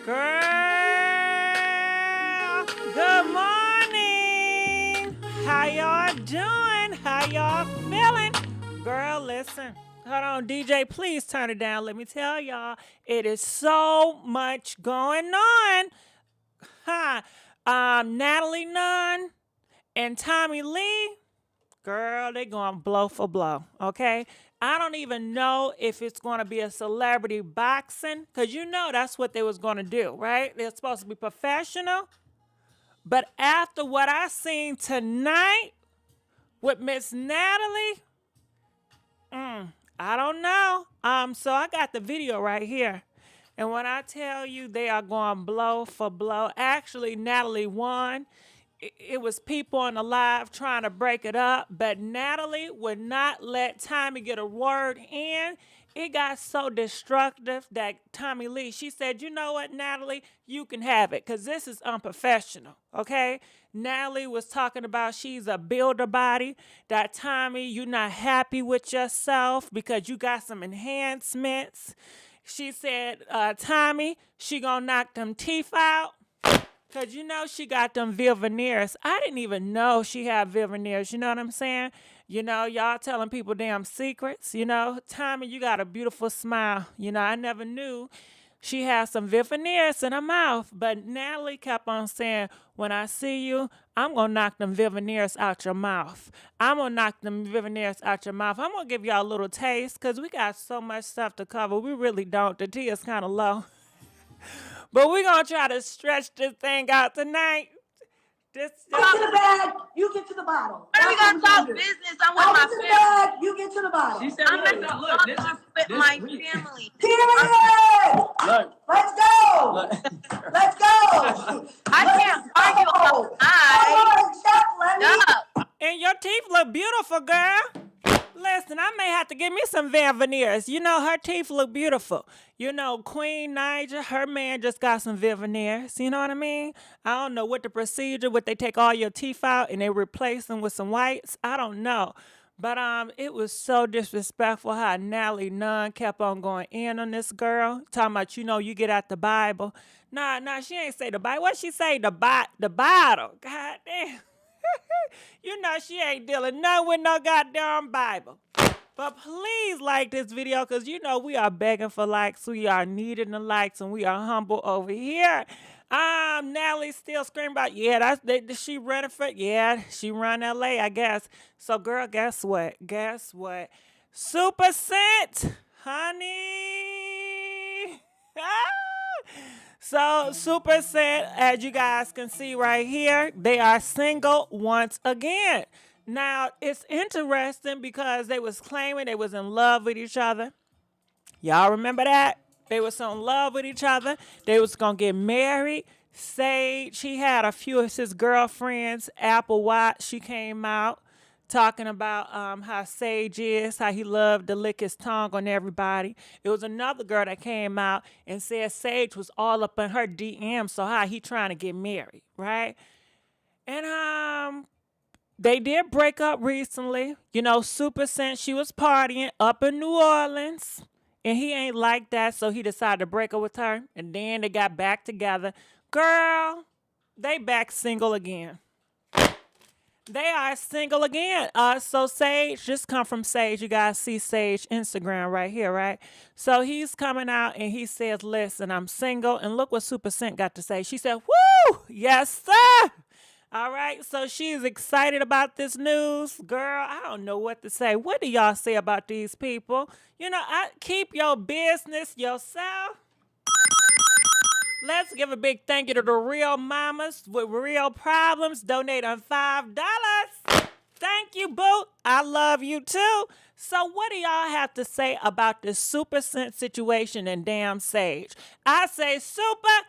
Girl, good morning. How y'all doing? How y'all feeling? Girl, listen. Hold on, DJ, please turn it down. Let me tell y'all, it is so much going on. Huh? Natalie Nunn and Tommie Lee, girl, they going blow for blow, okay? I don't even know if it's going to be a celebrity boxing, because you know that's what they was going to do, right? They're supposed to be professional. But after what I seen tonight with Miss Natalie, I don't know. So I got the video right here. And when I tell you they are going blow for blow, actually Natalie won. It was people on the live trying to break it up, but Natalie would not let Tommie get a word in. It got so destructive that Tommie Lee, she said, you know what, Natalie, you can have it because this is unprofessional, okay? Natalie was talking about she's a builder body, that Tommie, you're not happy with yourself because you got some enhancements. She said, Tommie, she gonna knock them teeth out. Because you know she got them veneers. I didn't even know she had veneers. You know what I'm saying? You know, y'all telling people damn secrets. You know, Tommie, you got a beautiful smile. You know, I never knew she had some veneers in her mouth. But Natalie kept on saying, when I see you, I'm going to knock them veneers out your mouth. I'm going to knock them veneers out your mouth. I'm going to give y'all a little taste because we got so much stuff to cover. We really don't. The tea is kind of low. But we're going to try to stretch this thing out tonight. Get to the bag, you get to the bottle. Why we gotta talk business? I'm with my family. Bag, you get to the bottle. She said, I'm with my family. Period! Look. Let's go! Let's go! I can't argue about I. And your teeth look beautiful, girl. Listen, I may have to give me some veneers. You know, her teeth look beautiful. You know, Queen Niger, her man just got some veneers. You know what I mean? I don't know what the procedure, what they take all your teeth out and they replace them with some whites. I don't know. But it was so disrespectful how Natalie Nunn kept on going in on this girl. Talking about, you know, you get out the Bible. Nah, she ain't say the Bible. What she say? The bottle. God damn. You know she ain't dealing none with no goddamn Bible. But please like this video because you know we are begging for likes. We are needing the likes and we are humble over here. Natalie's still screaming about, yeah, she running for, yeah, she run LA, I guess. So girl, guess what? Supa Cent, honey. So, Supa Cent, as you guys can see right here, they are single once again. Now, it's interesting because they was claiming they was in love with each other. Y'all remember that? They was so in love with each other. They was going to get married. Sage, he had a few of his girlfriends. Apple Watch, she came out talking about how Sage is, how he loved to lick his tongue on everybody. It was another girl that came out and said Sage was all up in her DM, so how he trying to get married, right? And they did break up recently. You know, Supa Cent, she was partying up in New Orleans, and he ain't like that, so he decided to break up with her, and then they got back together. Girl, they back single again. They are single again. So Sage, just come from Sage. You guys see Sage Instagram right here, right? So he's coming out and he says, listen, I'm single. And look what Supa Cent got to say. She said, woo, yes, sir. All right, so she's excited about this news. Girl, I don't know what to say. What do y'all say about these people? You know, keep your business yourself. Let's give a big thank you to the real mamas with real problems donating $5. Thank you, boo. I love you too. So what do y'all have to say about this Supa Cent situation and damn Sage? I say, Supa,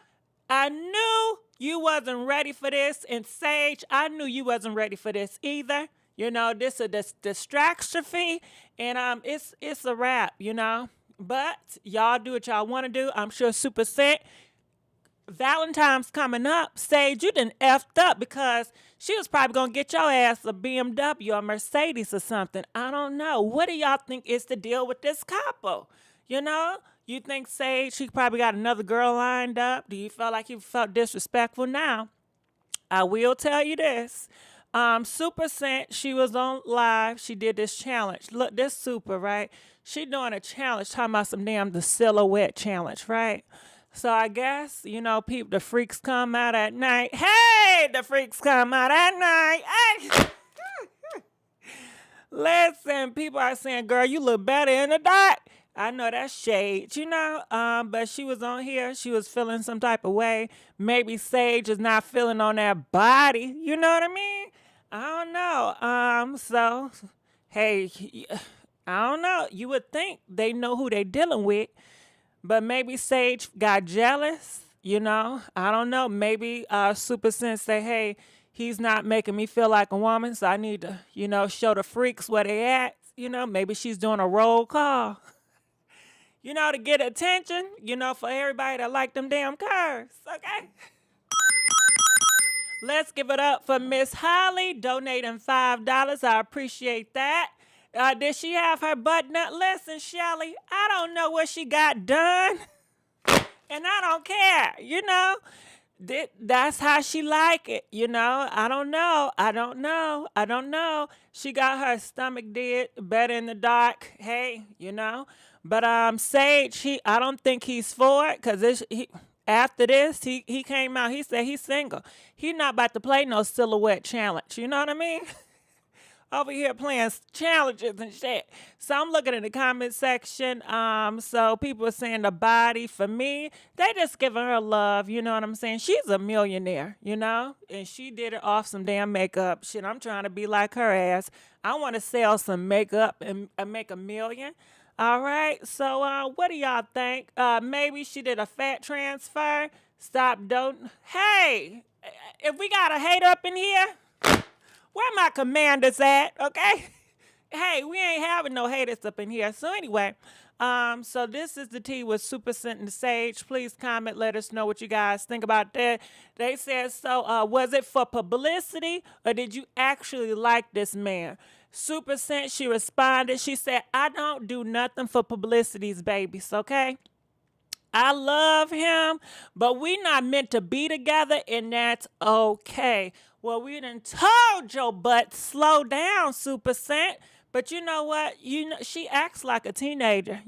I knew you wasn't ready for this. And Sage, I knew you wasn't ready for this either. You know, this is a distraction fee. And it's a wrap, you know. But y'all do what y'all want to do. I'm sure Supa Cent, Valentine's coming up. Sage, you done effed up because she was probably going to get your ass a BMW or a Mercedes or something. I don't know. What do y'all think is the deal with this couple? You know, You think Sage, he probably got another girl lined up? Do you feel like he felt disrespectful now? I will tell you this. Supa Cent, she was on live. She did this challenge. Look, this Super, right? She doing a challenge, talking about some damn the silhouette challenge, right? So I guess, people, the freaks come out at night. Hey, the freaks come out at night. Hey. Listen, people are saying, girl, you look better in the dark. I know that's shade, but she was on here. She was feeling some type of way. Maybe Sage is not feeling on that body. You know what I mean? I don't know. So, hey, I don't know. You would think they know who they dealing with, but maybe Sage got jealous. I don't know. Maybe Supa Cent say, hey, he's not making me feel like a woman, so I need to, show the freaks where they at. Maybe she's doing a roll call. To get attention, for everybody that like them damn curves, okay? Let's give it up for Miss Holly donating $5. I appreciate that. Did she have her butt nut? Listen, Shelly, I don't know what she got done, and I don't care, That's how she like it, I don't know. She got her stomach did better in the dark, hey, But Sage, I don't think he's for it, because after this, he came out, he said he's single. He's not about to play no silhouette challenge, you know what I mean? Over here playing challenges and shit. So I'm looking in the comment section. So people are saying the body, for me, they just giving her love, you know what I'm saying? She's a millionaire, and she did it off some damn makeup. Shit, I'm trying to be like her ass. I want to sell some makeup and make $1 million. All right, so what do y'all think? Maybe she did a fat transfer. Hey, if we got a hater up in here, where my commanders at, okay? Hey, we ain't having no haters up in here. So anyway, so this is the tea with Supa Cent and Sage. Please comment, let us know what you guys think about that. They said, so was it for publicity or did you actually like this man? Supa Cent, she responded. She said, I don't do nothing for publicities, babies, okay? I love him, but we not meant to be together, and that's okay. Well, we done told your butt, slow down, Supa Cent. But you know what? She acts like a teenager,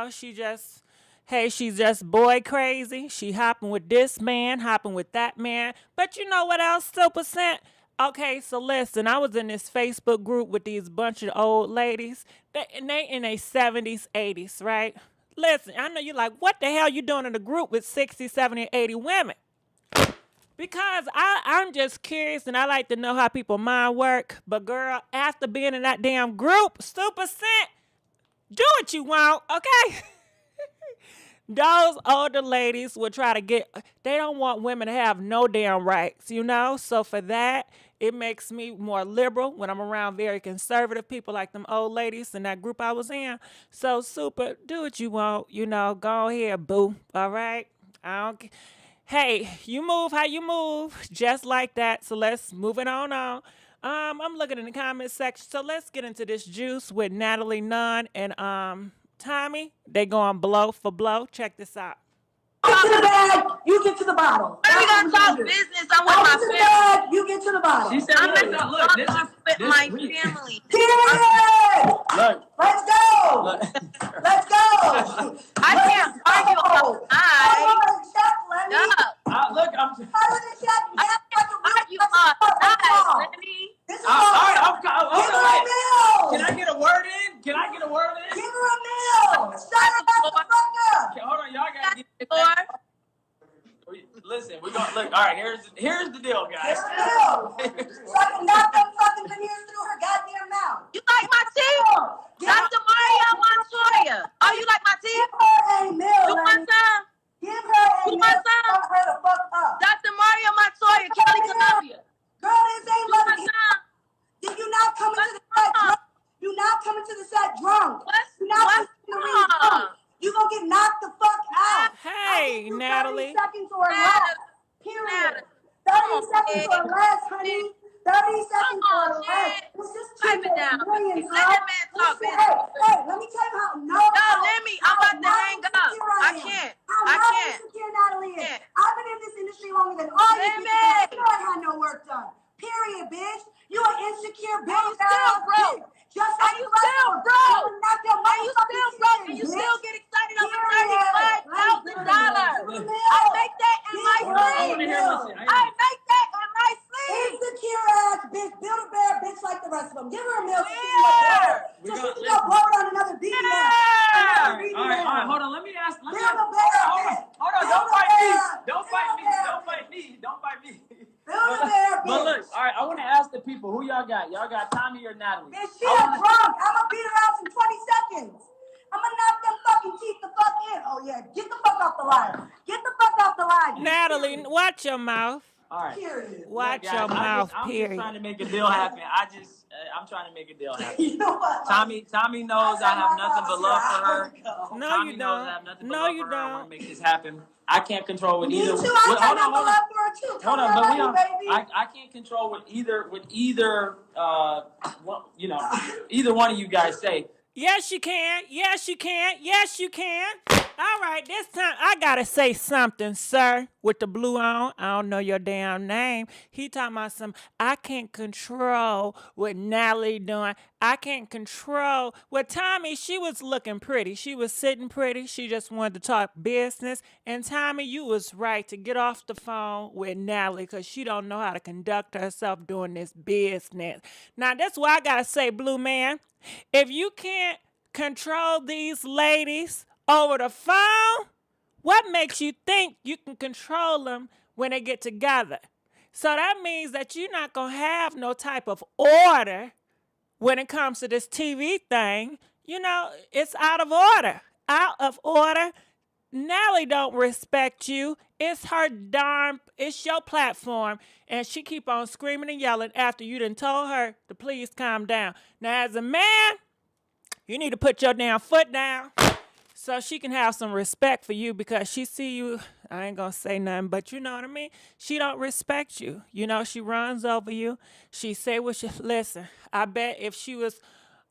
she's just boy crazy. She hopping with this man, hopping with that man. But you know what else, Supa Cent? Okay, so listen, I was in this Facebook group with these bunch of old ladies. They in their 70s, 80s, right? Listen, I know you're like, what the hell you doing in a group with 60, 70, 80 women? Because I'm just curious and I like to know how people mind work. But girl, after being in that damn group, Supa Cent, do what you want, okay? Those older ladies will try to they don't want women to have no damn rights, So for that, it makes me more liberal when I'm around very conservative people like them old ladies in that group I was in. So Supa, do what you want, go ahead, boo, all right? I don't. Hey, you move how you move, just like that. So let's move it on. I'm looking in the comment section. So let's get into this juice with Natalie Nunn and Tommie. They going blow for blow. Check this out. Get to the bag, you get to the bottle. We gonna talk business. I'm with my Get to the family. bag, you get to the bottle. She said, I'm with my reach. family. Period. Look, Let's go. look. Let's go. I can't argue about Look, I'm. argue about Lenny. This is All right, I'm. Give Hold her a on. meal. Can I get a word in? Give her a meal. Shut the fuck up. Okay, hold on, y'all gotta get Or Listen, we're gonna look. All right, here's the deal, Give guys. her a meal. Sucking knock them fucking veneers through her goddamn mouth. you like my teeth? Dr. Mario Montoya. Oh, you like my Give teeth? her a meal, You want Lenny. some? Give her a You meal. want some? Fuck her the fuck up. Dr. Mario Montoya, Kelly Columbia. Girl, this ain't You want loving. some? Did you not come into the set drunk? You not coming to the set drunk. You not What's coming to the ring wrong? drunk. You gonna get knocked the fuck out. Hey, I give you 30 Natalie. seconds or less. Period. 30 seconds or less, honey. 30 seconds. Come on, shit. Let's just Pipe it down. millions, Let that man talk, bitch. Hey, let me tell you how No, let me. I'm about to hang up. I can't. How insecure Natalie is. I've been in this industry longer than all you bitches. You ain't had no work done. Period, bitch. You an insecure bitch. You still broke. Just like you still broke. And you still broke. And you still get excited over $35,000. I make that in my sleep. I make that in my sleep. Insecure ass bitch. Build a bear bitch like the rest of them. Give her a meal. So she can go blow it on another BBS. All right, hold on. Let me ask. Hold on. Don't fight me. But look, all right, I want to ask the people, who y'all got? Y'all got Tommie or Natalie? Bitch, she a drunk. I'm going to beat her ass in 20 seconds. I'm going to knock them fucking teeth the fuck in. Oh, yeah. Get the fuck off the line. Get the fuck off the line. Natalie, watch your mouth. All right. Period. Watch your mouth, period. I'm just trying to make a deal happen. I'm trying to make a deal happen. You know what? Tommie knows I have nothing but love for her. No, Tommie you knows don't. I have nothing but No, love you for her. I want don't. to make this happen. I can't control what Me either. too. I got nothing but love for her, too. Hold on, but we don't. Baby. I can't control what either either one of you guys say. Yes, you can. Yes, you can. Yes, you can. All right, this time I gotta say something, sir. With the blue on, I don't know your damn name. He talking about some. I can't control what Natalie doing. I can't control what Tommie. She was looking pretty. She was sitting pretty. She just wanted to talk business. And Tommie, you was right to get off the phone with Natalie because she don't know how to conduct herself doing this business. Now that's why I gotta say, blue man. If you can't control these ladies over the phone, what makes you think you can control them when they get together? So that means that you're not going to have no type of order when it comes to this TV thing. You know, it's out of order. Out of order. Nelly don't respect you. It's your platform. And she keep on screaming and yelling after you done told her to please calm down. Now, as a man, you need to put your damn foot down so she can have some respect for you because she see you. I ain't going to say nothing, but you know what I mean? She don't respect you. You know, she runs over you. She say what she, listen, I bet if she was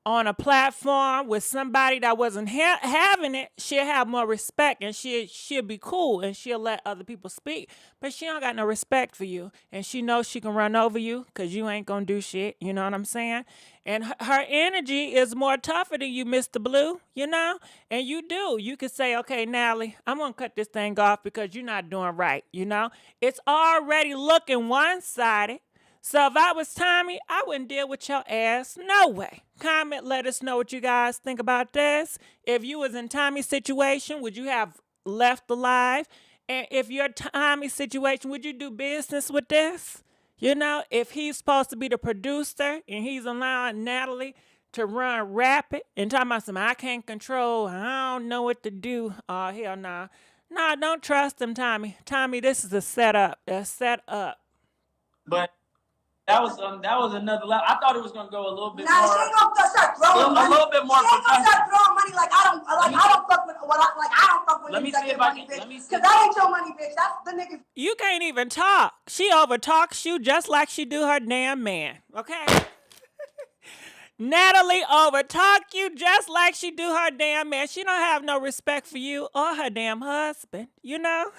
on a platform with somebody that wasn't having it, she'll have more respect and she'll be cool and she'll let other people speak. But she don't got no respect for you. And she knows she can run over you because you ain't going to do shit. You know what I'm saying? And her energy is more tougher than you, Mr. Blue, you know? And you do. You can say, okay, Natalie, I'm going to cut this thing off because you're not doing right, you know? It's already looking one-sided. So if I was Tommie, I wouldn't deal with your ass. No way. Comment, let us know what you guys think about this. If you was in Tommie's situation, would you have left alive? And if you're Tommie's situation, would you do business with this? You know, if he's supposed to be the producer and he's allowing Natalie to run rapid and talking about some I can't control, I don't know what to do. Oh, hell nah. Nah, don't trust him, Tommie. Tommie, this is a setup. A setup. But that was another level. I thought it was gonna go a little bit more. She ain't gonna start throwing money. A little bit more. She ain't gonna start throwing money like I don't fuck with I don't fuck with. Let me see if I can. Let me see. Cause that ain't your money, bitch. That's the niggas. You can't even talk. She overtalks you just like she do her damn man. Okay. Natalie overtalk you just like she do her damn man. She don't have no respect for you or her damn husband. You know.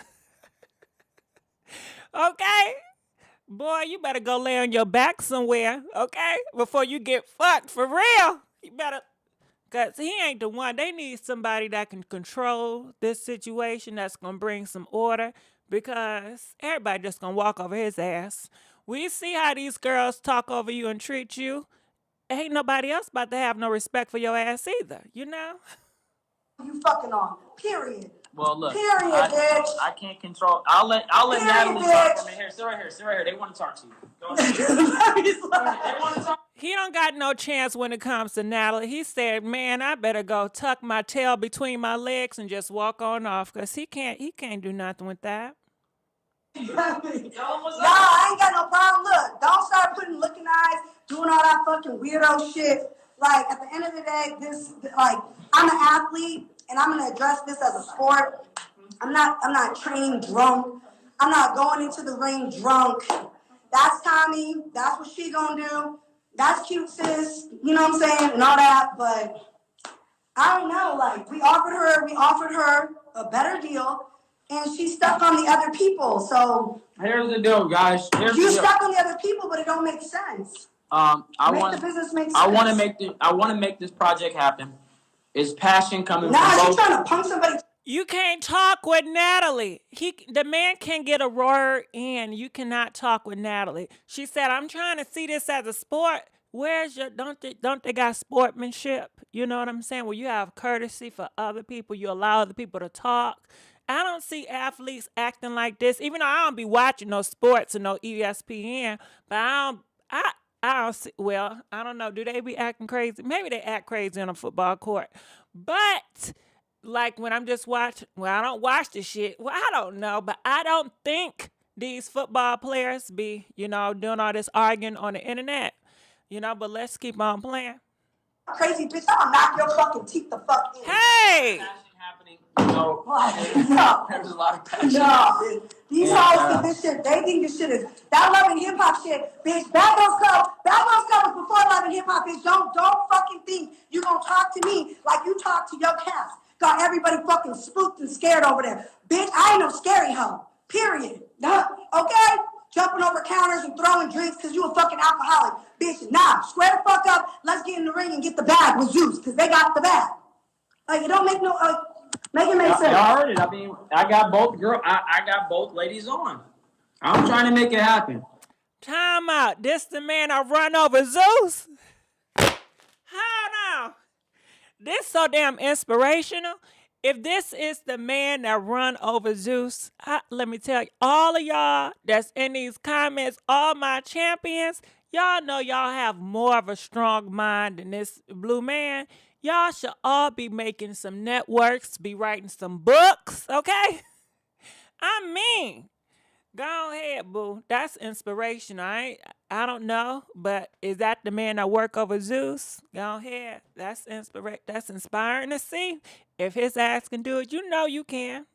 Okay. Boy, you better go lay on your back somewhere, okay? Before you get fucked, for real. You better, because he ain't the one. They need somebody that can control this situation, that's going to bring some order, because everybody just going to walk over his ass. We see how these girls talk over you and treat you. Ain't nobody else about to have no respect for your ass either, you know? You fucking on, period. Well, look, period, bitch. I can't control. I'll let Natalie talk from here. Sit right here. They want to talk to you. Go ahead. They want to talk. He don't got no chance when it comes to Natalie. He said, man, I better go tuck my tail between my legs and just walk on off, because he can't do nothing with that. Nah, I ain't got no problem. Look, don't start putting looking eyes, doing all that fucking weirdo shit. Like, at the end of the day, I'm an athlete, and I'm gonna address this as a sport. I'm not training drunk. I'm not going into the ring drunk. That's Tommy. That's what she gonna do. That's cute, sis. You know what I'm saying? And all that. But I don't know. Like, we offered her a better deal, and she's stuck on the other people. So here's the deal, guys. You stuck on the other people, but it don't make sense. I want the business make sense. I want to make this project happen. Is passion coming from Nah, both? she's trying to punk somebody. You can't talk with Natalie. The man can get a word in. You cannot talk with Natalie. She said, "I'm trying to see this as a sport. Where's your don't they got sportsmanship? You know what I'm saying? Where you have courtesy for other people, you allow other people to talk. I don't see athletes acting like this. Even though I don't be watching no sports and no ESPN, but I don't see. Well, I don't know. Do they be acting crazy? Maybe they act crazy on a football court, but." Like when I'm just watching, well, I don't watch this shit. Well, I don't know, but I don't think these football players be, doing all this arguing on the internet, but let's keep on playing. Crazy bitch, I'll knock your fucking teeth the fuck in. Hey! Passion happening. No, there's a lot of passion. No, bitch. These hoes think this shit, they think this shit is, that Love and Hip Hop shit, bitch, Bad Girls Club was before Love and Hip Hop, bitch. Don't fucking think you gonna talk to me like you talk to your cast. Got everybody fucking spooked and scared over there. Bitch, I ain't no scary hoe. Period. Okay? Jumping over counters and throwing drinks because you a fucking alcoholic. Bitch, nah. Square the fuck up. Let's get in the ring and get the bag with Zeus because they got the bag. Like, it don't make no... make it make sense. Y'all heard it. I mean, I got both ladies on. I'm trying to make it happen. Time out. This the man I run over Zeus? Hold on. This so damn inspirational. If this is the man that run over Zeus, let me tell you, all of y'all that's in these comments, all my champions, y'all know y'all have more of a strong mind than this blue man. Y'all should all be making some networks, be writing some books, okay? I mean, go ahead, boo. That's inspirational. I don't know, but is that the man that work over Zeus? Go ahead. That's inspiring to see. If his ass can do it, you know you can.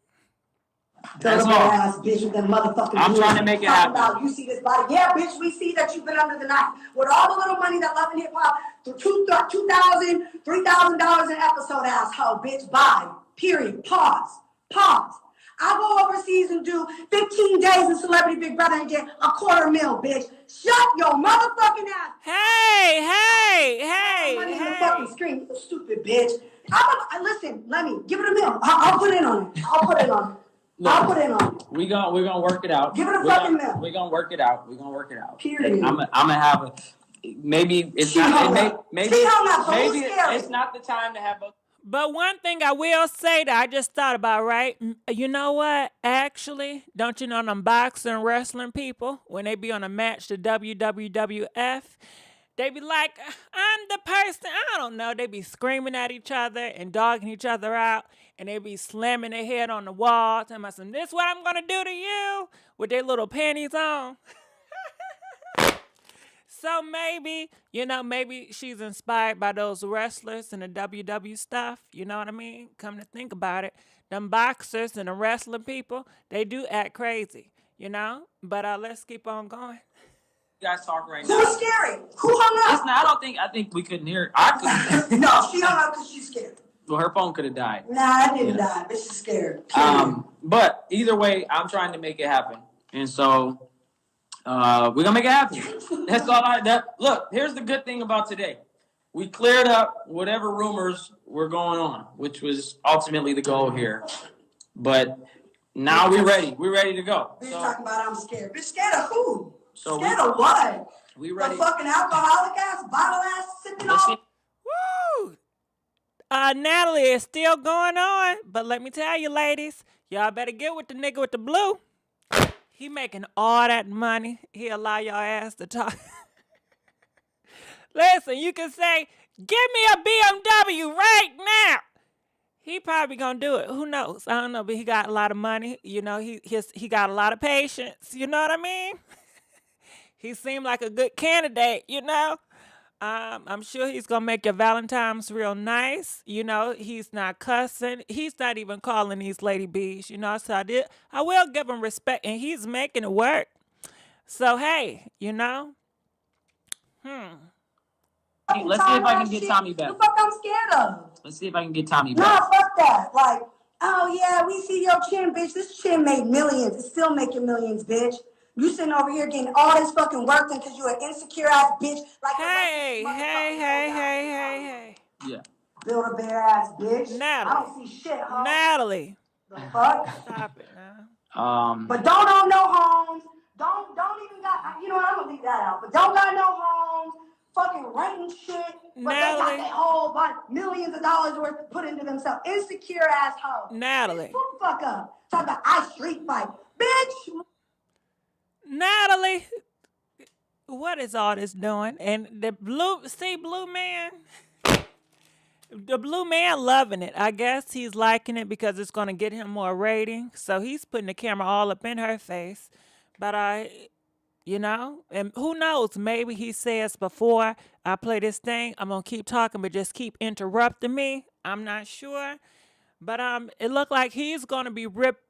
That's all. Ass bitch with them motherfucking I'm trying to make it happen. About, you see this body. Yeah, bitch, we see that you've been under the knife. With all the little money that Love and Hip Hop, for $2,000, $3,000 an episode, asshole, bitch. Bye. Period. Pause. I go overseas and do 15 days in Celebrity Big Brother and get $250,000, bitch. Shut your motherfucking ass. Hey. Money in the fucking screen, you stupid bitch. Listen, let me give it $1 million. I'll put in on it. I'll put in on it. We're gonna work it out. Give it $1 million. We're gonna work it out. Period. I'm gonna have a maybe it's not maybe it's not the time to have a. But one thing I will say that I just thought about, right? You know what? Actually, don't you know them boxing and wrestling people, when they be on a match to WWF, they be like, I'm the person, I don't know. They be screaming at each other and dogging each other out, and they be slamming their head on the wall, telling myself, this is what I'm going to do to you, with their little panties on. So maybe, maybe she's inspired by those wrestlers and the WW stuff. You know what I mean? Come to think about it. Them boxers and the wrestling people, they do act crazy, But let's keep on going. You guys talk right now. Who's scary? Who hung up? Listen, I think we couldn't hear it. I couldn't. No, she hung up because she's scared. Well, her phone could have died. Nah, it didn't die, but she's scared. But either way, I'm trying to make it happen. And so... we're gonna make it happen. That's all look, here's the good thing about today. We cleared up whatever rumors were going on, which was ultimately the goal here. But now we're ready. We're ready to go. Bitch talking about I'm scared. Bitch, scared of who? So scared of what? We ready. The fucking alcoholic ass, bottle ass, sipping on. Woo! Natalie is still going on, but let me tell you, ladies, y'all better get with the nigga with the blue. He making all that money. He allow your ass to talk. Listen, you can say, give me a BMW right now. He probably gonna do it. Who knows? I don't know, but he got a lot of money. He got a lot of patience. You know what I mean? He seemed like a good candidate, I'm sure he's going to make your Valentine's real nice. He's not cussing. He's not even calling these lady bees, So I will give him respect, and he's making it work. So hey, you know, Let's see if I can get Tommie back. The fuck I'm scared of. Let's see if I can get Tommie Nah, back. fuck that. Like, oh yeah, we see your chin, bitch. This chin made millions. It's still making millions, bitch. You sitting over here getting all this fucking work done because you an insecure ass bitch. Like hey, hey, hey, hey, hey, hey. Yeah. Build a bear ass bitch. Natalie. I don't see shit, huh? Natalie. The fuck? Stop it now. But don't own no homes. Don't even got. You know what? I'm gonna leave that out. But don't got no homes. Fucking renting shit. But Natalie. they got that whole bunch, millions of dollars worth to put into themselves. Insecure ass hoes. Natalie. Who the fuck up? Talk about I street fight, bitch. Natalie, what is all this doing? And the blue man, the blue man loving it. I guess he's liking it because it's going to get him more rating. So he's putting the camera all up in her face. But you know, and who knows? Maybe he says before I play this thing, I'm going to keep talking, but just keep interrupting me. I'm not sure. But it looked like he's going to be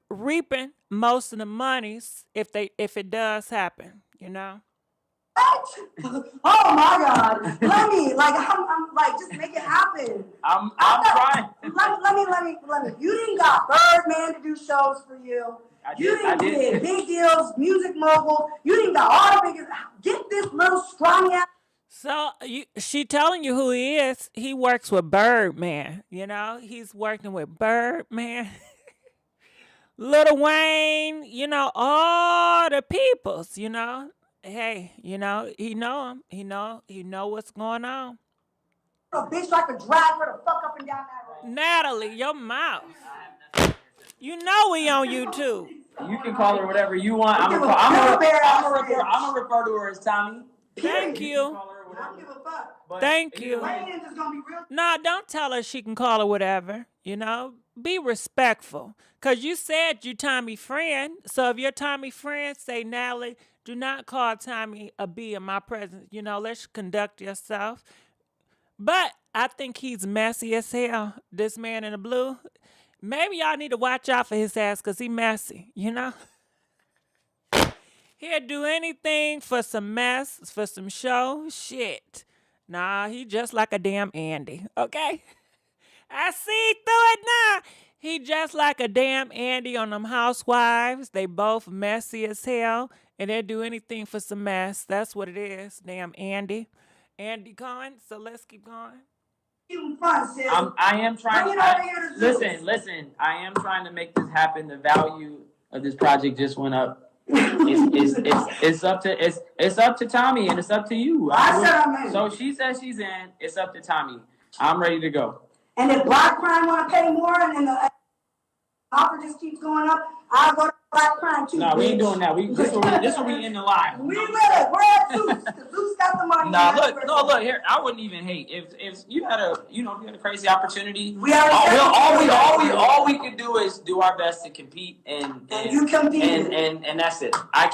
reaping most of the monies if it does happen, you know? What? Oh my God. Let me, like, I'm like, just make it happen. I'm trying. Let me. You didn't got Birdman to do shows for you. You didn't get big deals, music mogul. You didn't got all the biggest. Get this little scrawny ass. So she telling you who he is. He works with Birdman, you know? He's working with Birdman. Lil Wayne, you know, all the peoples, you know? Hey, you know, he know him. He know what's going on. A bitch so I could drag her the fuck up and down that road. Natalie, your mouth. You know we on YouTube. You can call her whatever you want. I'm gonna refer to her as Tommie. Thank you. I don't give a fuck. Thank you. Wayne's is gonna be real. Nah, don't tell her she can call her whatever. You know, be respectful. Cause you said you Tommie friend. So if you're Tommie friend, say Natalie, do not call Tommie a B in my presence. You know, let's conduct yourself. But I think he's messy as hell. This man in the blue. Maybe y'all need to watch out for his ass because he messy, you know? He'll do anything for some mess, for some show. Shit. Nah, he just like a damn Andy, okay? I see through it now. He just like a damn Andy on them housewives. They both messy as hell, and they'll do anything for some mess. That's what it is, damn Andy. Andy Cohen, so let's keep going. I am trying. Listen. I am trying to make this happen. The value of this project just went up. It's up to Tommie and it's up to you. I said I'm in. So she says she's in. It's up to Tommie. I'm ready to go. And if Black Crime want to pay more, and then the offer just keeps going up, I'll go to Black Crime too. Nah, we ain't doing that. This will be in the live. We with it. We're at Zeus. Zeus got the money. Nah, look here. I wouldn't even hate if you had a crazy opportunity. All we could do is do our best to compete and you compete and that's it. I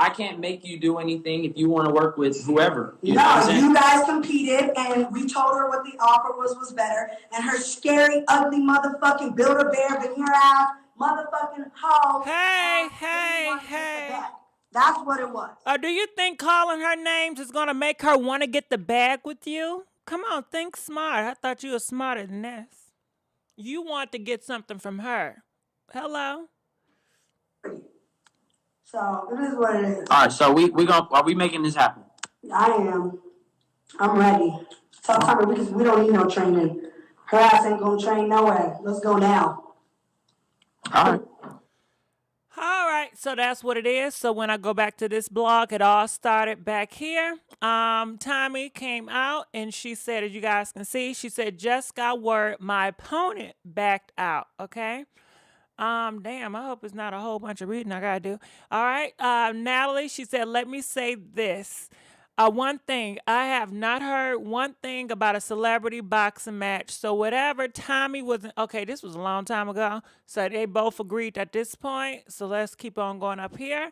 can't make you do anything if you want to work with whoever. You guys competed, and we told her what the offer was better, and her scary, ugly motherfucking Build-A-Bear veneer ass motherfucking hoe. Hey. That's what it was. Do you think calling her names is gonna make her want to get the bag with you? Come on, think smart. I thought you were smarter than this. You want to get something from her. Hello? So it is what it is. All right, so are we making this happen? I am. I'm ready. Tell Tommy because we don't need no training. Her ass ain't gonna train nowhere. Let's go now. All right, so that's what it is. So when I go back to this blog, it all started back here. Tommie came out and she said, as you guys can see, she said, just got word my opponent backed out, okay? Damn, I hope it's not a whole bunch of reading I gotta do. All right, Natalie, she said, let me say this. One thing, I have not heard one thing about a celebrity boxing match. So whatever Tommie was, okay, this was a long time ago. So they both agreed at this point. So let's keep on going up here.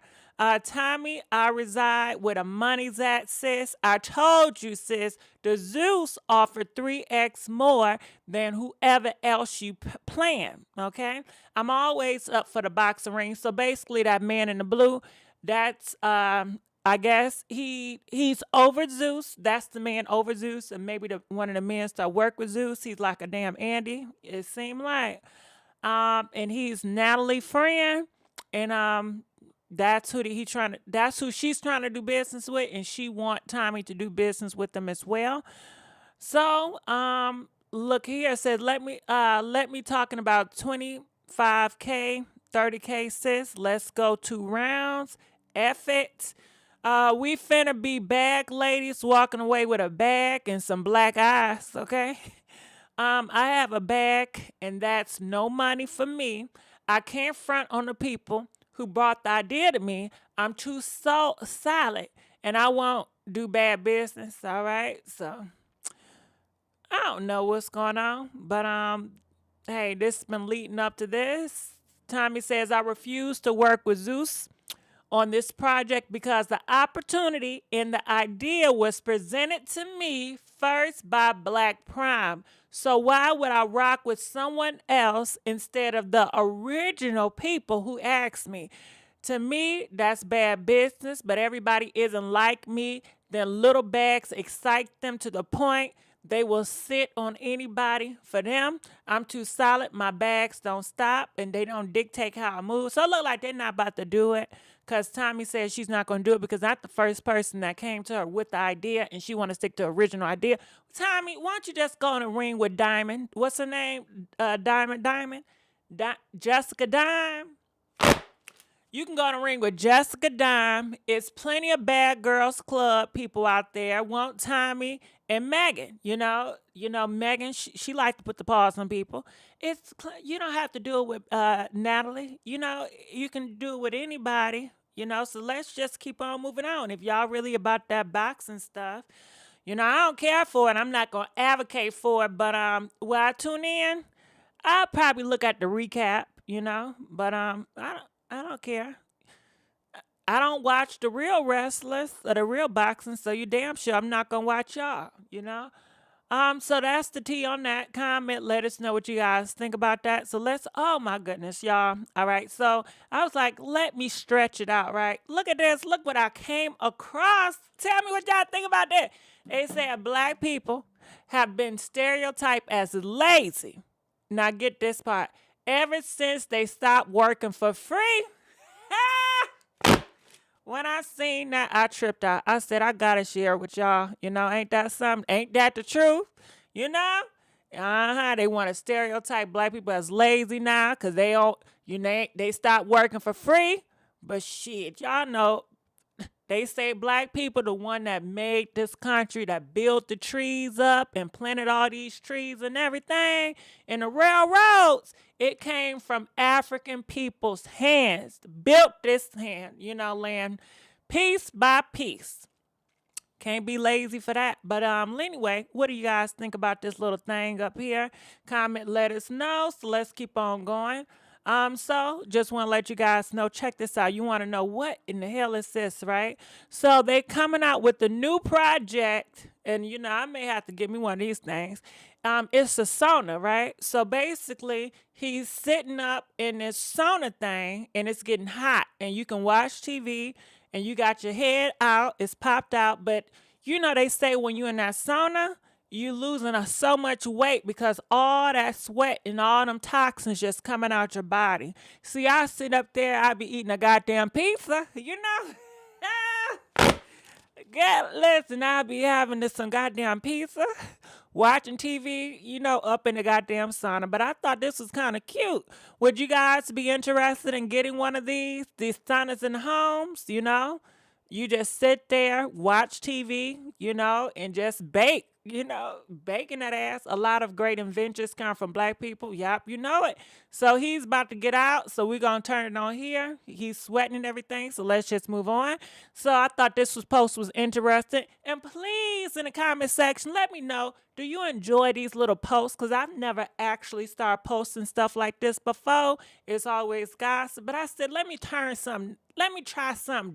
Tommie, I reside where the money's at, sis. I told you, sis, the Zeus offered 3x more than whoever else you plan, okay? I'm always up for the boxing ring. So basically that man in the blue, That's I guess he's over Zeus. That's the man over Zeus, and maybe one of the men start work with Zeus. He's like a damn Andy. It seemed like, and he's Natalie friend, and that's who he trying to. That's who she's trying to do business with, and she want Tommy to do business with them as well. So, look here. It says let me talking about 25K, 30K, sis. Let's go 2 rounds. F it. We finna be bag ladies walking away with a bag and some black eyes, okay? I have a bag, and that's no money for me. I can't front on the people who brought the idea to me. I'm too solid, and I won't do bad business, all right? So I don't know what's going on, but hey, this has been leading up to this. Tommy says I refuse to work with Zeus on this project because the opportunity and the idea was presented to me first by Black Prime. So why would I rock with someone else instead of the original people who asked me? To me, that's bad business, but everybody isn't like me. Their little bags excite them to the point they will sit on anybody. For them, I'm too solid. My bags don't stop, and they don't dictate how I move. So it look like they're not about to do it, because Tommy says she's not going to do it because not the first person that came to her with the idea, and she want to stick to the original idea. Tommy, why don't you just go in a ring with Diamond? What's her name? Diamond? Jessica Dime? You can go in the ring with Jessica Dime. It's plenty of bad girls club people out there. Want Tommy and Megan. Megan, she like to put the paws on people. You don't have to do it with Natalie. You can do it with anybody. So let's just keep on moving on. If y'all really about that boxing stuff, I don't care for it. I'm not gonna advocate for it. But when I tune in, I'll probably look at the recap. But I don't care. I don't watch the real wrestlers or the real boxing, so you damn sure I'm not gonna watch y'all. So that's the tea on that. Comment, let us know what you guys think about that. So oh my goodness, y'all. All right, so I was like, let me stretch it out, right? Look at this. Look what I came across. Tell me what y'all think about that. They said Black people have been stereotyped as lazy. Now get this part. Ever since they stopped working for free. When I seen that, I tripped out. I said, I gotta share with y'all. Ain't that something? Ain't that the truth? They want to stereotype Black people as lazy now because they don't, they stopped working for free. But shit, y'all know, they say Black people the one that made this country, that built the trees up and planted all these trees and everything. And the railroads, it came from African people's hands. Built this land piece by piece. Can't be lazy for that. But anyway, what do you guys think about this little thing up here? Comment, let us know. So let's keep on going. So just want to let you guys know, check this out. You want to know what in the hell is this, right? So they coming out with the new project, and I may have to get me one of these things. It's a sauna, right? So basically, he's sitting up in this sauna thing, and it's getting hot, and you can watch TV, and you got your head out, it's popped out, but they say when you're in that sauna, you losing so much weight because all that sweat and all them toxins just coming out your body. See, I sit up there, I be eating a goddamn pizza, listen, I be having some goddamn pizza, watching TV, up in the goddamn sauna. But I thought this was kind of cute. Would you guys be interested in getting one of these saunas in homes, You just sit there, watch TV, and just bake. Baking that ass. A lot of great inventions come from Black people. Yup, you know it. So he's about to get out. So we're going to turn it on here. He's sweating and everything. So let's just move on. So I thought this post was interesting. And please, in the comment section, let me know, do you enjoy these little posts? Because I've never actually started posting stuff like this before. It's always gossip. But I said, let me try something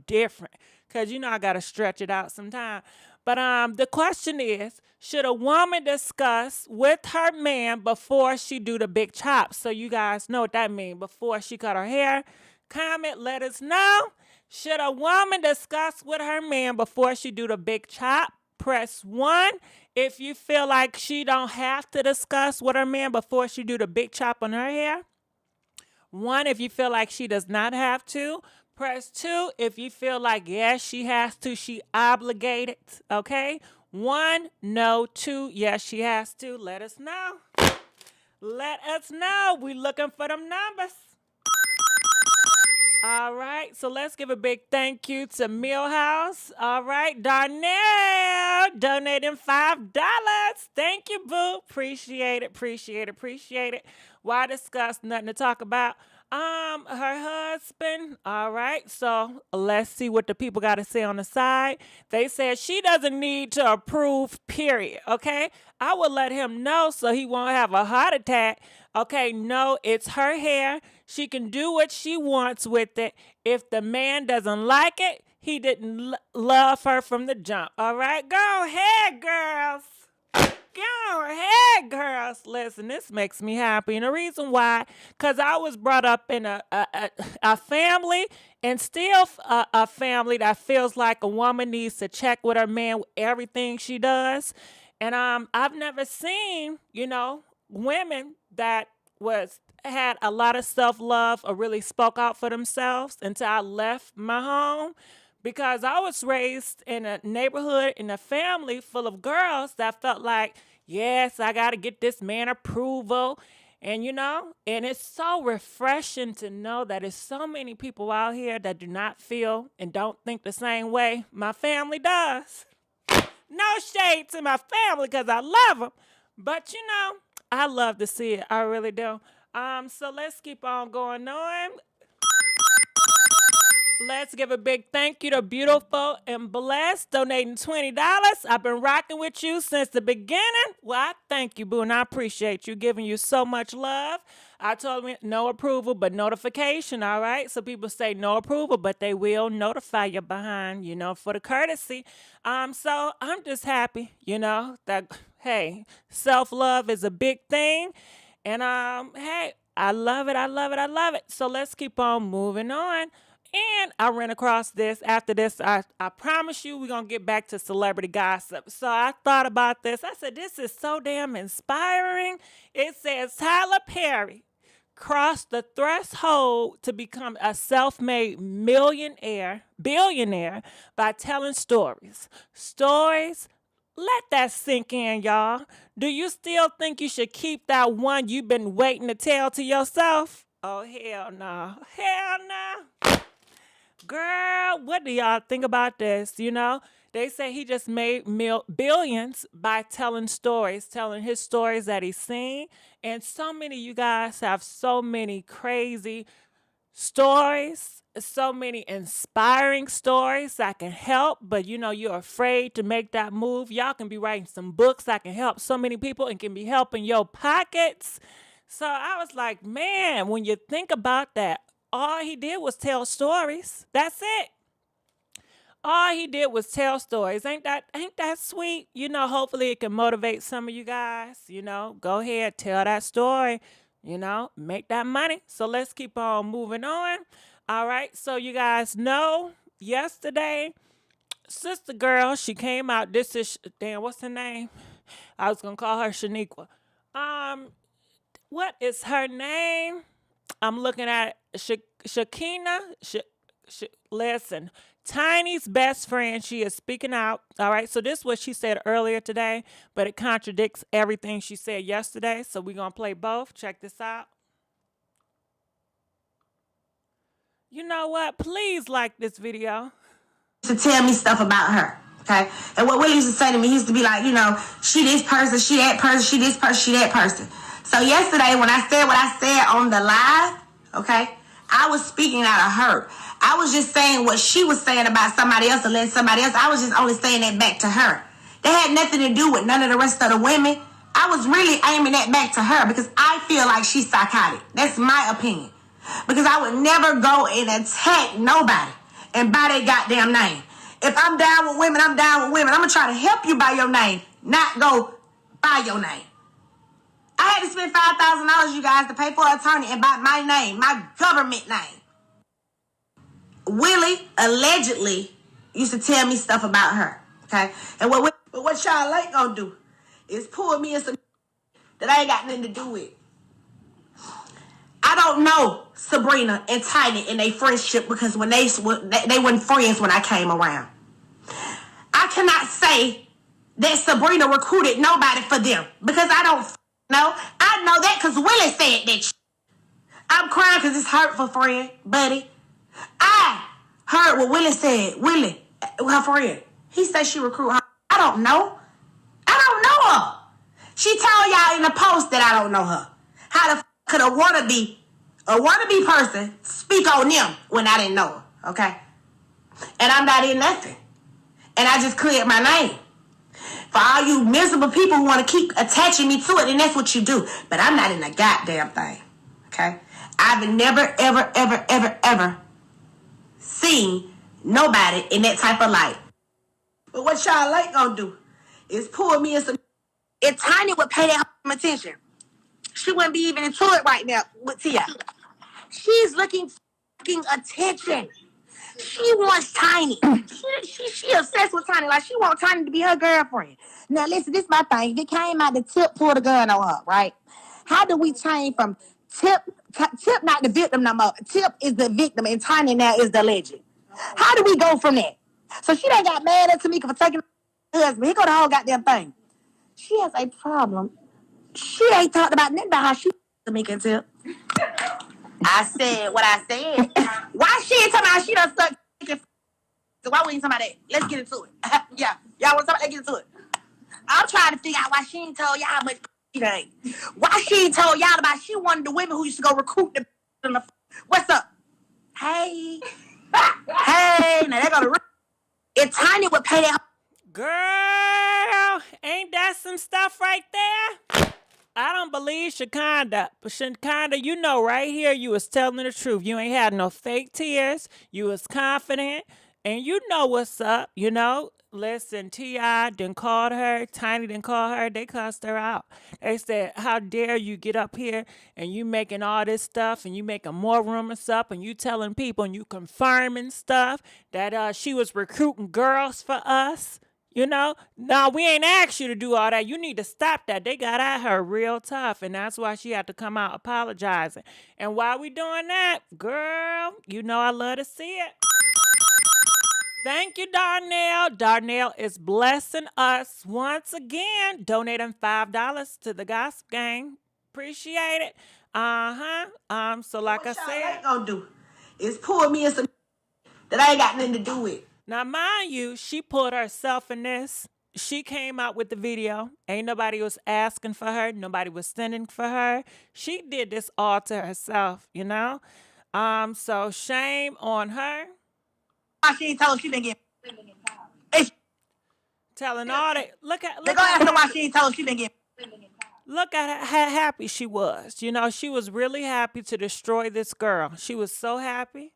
different. Because, I got to stretch it out sometime. But the question is, should a woman discuss with her man before she do the big chop? So you guys know what that means. Before she cut her hair, comment, let us know. Should a woman discuss with her man before she do the big chop? Press 1 if you feel like she don't have to discuss with her man before she do the big chop on her hair. 1 if you feel like she does not have to. Press 2 if you feel like, yes, she has to. She obligated, okay? 1, no. 2, yes, she has to. Let us know. Let us know. We looking for them numbers. All right, so let's give a big thank you to Millhouse. All right, Darnell donating $5. Thank you, boo. Appreciate it, appreciate it, appreciate it. Why discuss? Nothing to talk about. Her husband. All right, so let's see what the people got to say on the side. They said she doesn't need to approve, period. Okay, I will let him know so he won't have a heart attack. Okay, no, it's her hair. She can do what she wants with it. If the man doesn't like it, he didn't love her from the jump. All right, go ahead, girls. Go ahead, girls. Listen, this makes me happy. And the reason why, because I was brought up in a family and still a family that feels like a woman needs to check with her man with everything she does. And I've never seen, women that had a lot of self-love or really spoke out for themselves until I left my home. Because I was raised in a neighborhood, in a family full of girls that felt like, yes, I got to get this man approval. And, and it's so refreshing to know that there's so many people out here that do not feel and don't think the same way my family does. No shade to my family because I love them. But, I love to see it. I really do. So let's keep on going on. Let's give a big thank you to Beautiful and Blessed, donating $20. I've been rocking with you since the beginning. Well, I thank you, boo, and I appreciate you, giving you so much love. I told me no approval, but notification, all right? So people say no approval, but they will notify you behind, for the courtesy. So I'm just happy, that, hey, self-love is a big thing. And, hey, I love it, I love it, I love it. So let's keep on moving on. And I ran across this. After this, I promise you we're going to get back to celebrity gossip. So I thought about this. I said, this is so damn inspiring. It says Tyler Perry crossed the threshold to become a self-made billionaire by telling stories. Stories, let that sink in, y'all. Do you still think you should keep that one you've been waiting to tell to yourself? Oh, hell no. Hell no. Girl, what do y'all think about this? They say he just made billions by telling stories, telling his stories that he's seen. And so many of you guys have so many crazy stories, so inspiring stories that can help, but you're afraid to make that move. Y'all can be writing some books that can help so many people and can be helping your pockets. So I was like, man, when you think about that, all he did was tell stories. That's it. All he did was tell stories. Ain't that sweet? Hopefully it can motivate some of you guys. Go ahead, tell that story. Make that money. So let's keep on moving on. All right. So you guys know yesterday, Sister Girl, she came out. This is, what's her name? I was going to call her Shaniqua. What is her name? I'm looking at Shakina. Listen, Tiny's best friend. She is speaking out. All right. So this is what she said earlier today, but it contradicts everything she said yesterday. So we're going to play both. Check this out. You know what? Please like this video. To tell me stuff about her. Okay. And what Willie used to say to me, he used to be like, she this person, she that person, she this person, she that person. So yesterday when I said what I said on the live, okay, I was speaking out of her. I was just saying what she was saying about somebody else and letting somebody else. I was just only saying that back to her. That had nothing to do with none of the rest of the women. I was really aiming that back to her because I feel like she's psychotic. That's my opinion. Because I would never go and attack nobody and by their goddamn name. If I'm down with women, I'm down with women. I'm going to try to help you by your name, not go by your name. I had to spend $5,000, you guys, to pay for an attorney and by my name, my government name. Willie allegedly used to tell me stuff about her. Okay, and what y'all ain't gonna do is pull me in some that I ain't got nothing to do with. I don't know Sabrina and Tiny in their friendship because when they weren't friends when I came around. I cannot say that Sabrina recruited nobody for them because I don't know. I know that because Willie said that. I'm crying because it's hurtful, friend, buddy. I heard what Willie said. Willie, her friend, he said she recruited her. I don't know. I don't know her. She told y'all in the post that I don't know her. How the could a wannabe person speak on them when I didn't know her, okay? And I'm not in nothing. And I just cleared my name. For all you miserable people who want to keep attaching me to it, and that's what you do. But I'm not in a goddamn thing, okay? I've never, ever, ever, ever, ever seen nobody in that type of light. But what y'all ain't gonna do is pull me in some... If Tiny would pay that attention, she wouldn't be even into it right now with Tia. She's looking fucking attention. She wants Tiny. She obsessed with Tiny. Like, she wants Tiny to be her girlfriend. Now, listen, this is my thing. If it came out, the Tip pulled a gun on her, right? How do we change from Tip not the victim no more? Tip is the victim, and Tiny now is the legend. How do we go from that? So she done got mad at Tamika for taking her husband. Here go the whole goddamn thing. She has a problem. She ain't talked about nothing about how she Tamika and Tip. I said what I said. Why she ain't talking about how she done suck? So why we ain't talking about that? Let's get into it. Yeah. Y'all want to talk about that? Let's get into it. I'm trying to figure out why she ain't told y'all how much she done. Why she ain't told y'all about she one of the women who used to go recruit the what's up? Hey. Hey. Now they gonna if Tiny would pay that. Girl, ain't that some stuff right there? I don't believe Shakanda. But Shakanda, you know right here you was telling the truth. You ain't had no fake tears. You was confident. And you know what's up, you know? Listen, T.I. done called her. Tiny done called her. They cussed her out. They said, how dare you get up here and you making all this stuff and you making more rumors up and you telling people and you confirming stuff that she was recruiting girls for us. You know, no, we ain't asked you to do all that. You need to stop that. They got at her real tough, and that's why she had to come out apologizing. And while we doing that, girl, you know I love to see it. Thank you, Darnell. Darnell is blessing us once again, donating $5 to the Gossip Gang. Appreciate it. So like what I y'all said, ain't gonna do is pull me in some that I ain't got nothing to do with. now, mind you, she put herself in this. She came out with the video. Ain't nobody was asking for her. Nobody was sending for her. She did this all to herself, you know? So shame on her. Why she ain't told she been getting Telling all that. Look they at gonna ask her why she ain't told she been getting look at how happy she was. You know, she was really happy to destroy this girl. She was so happy.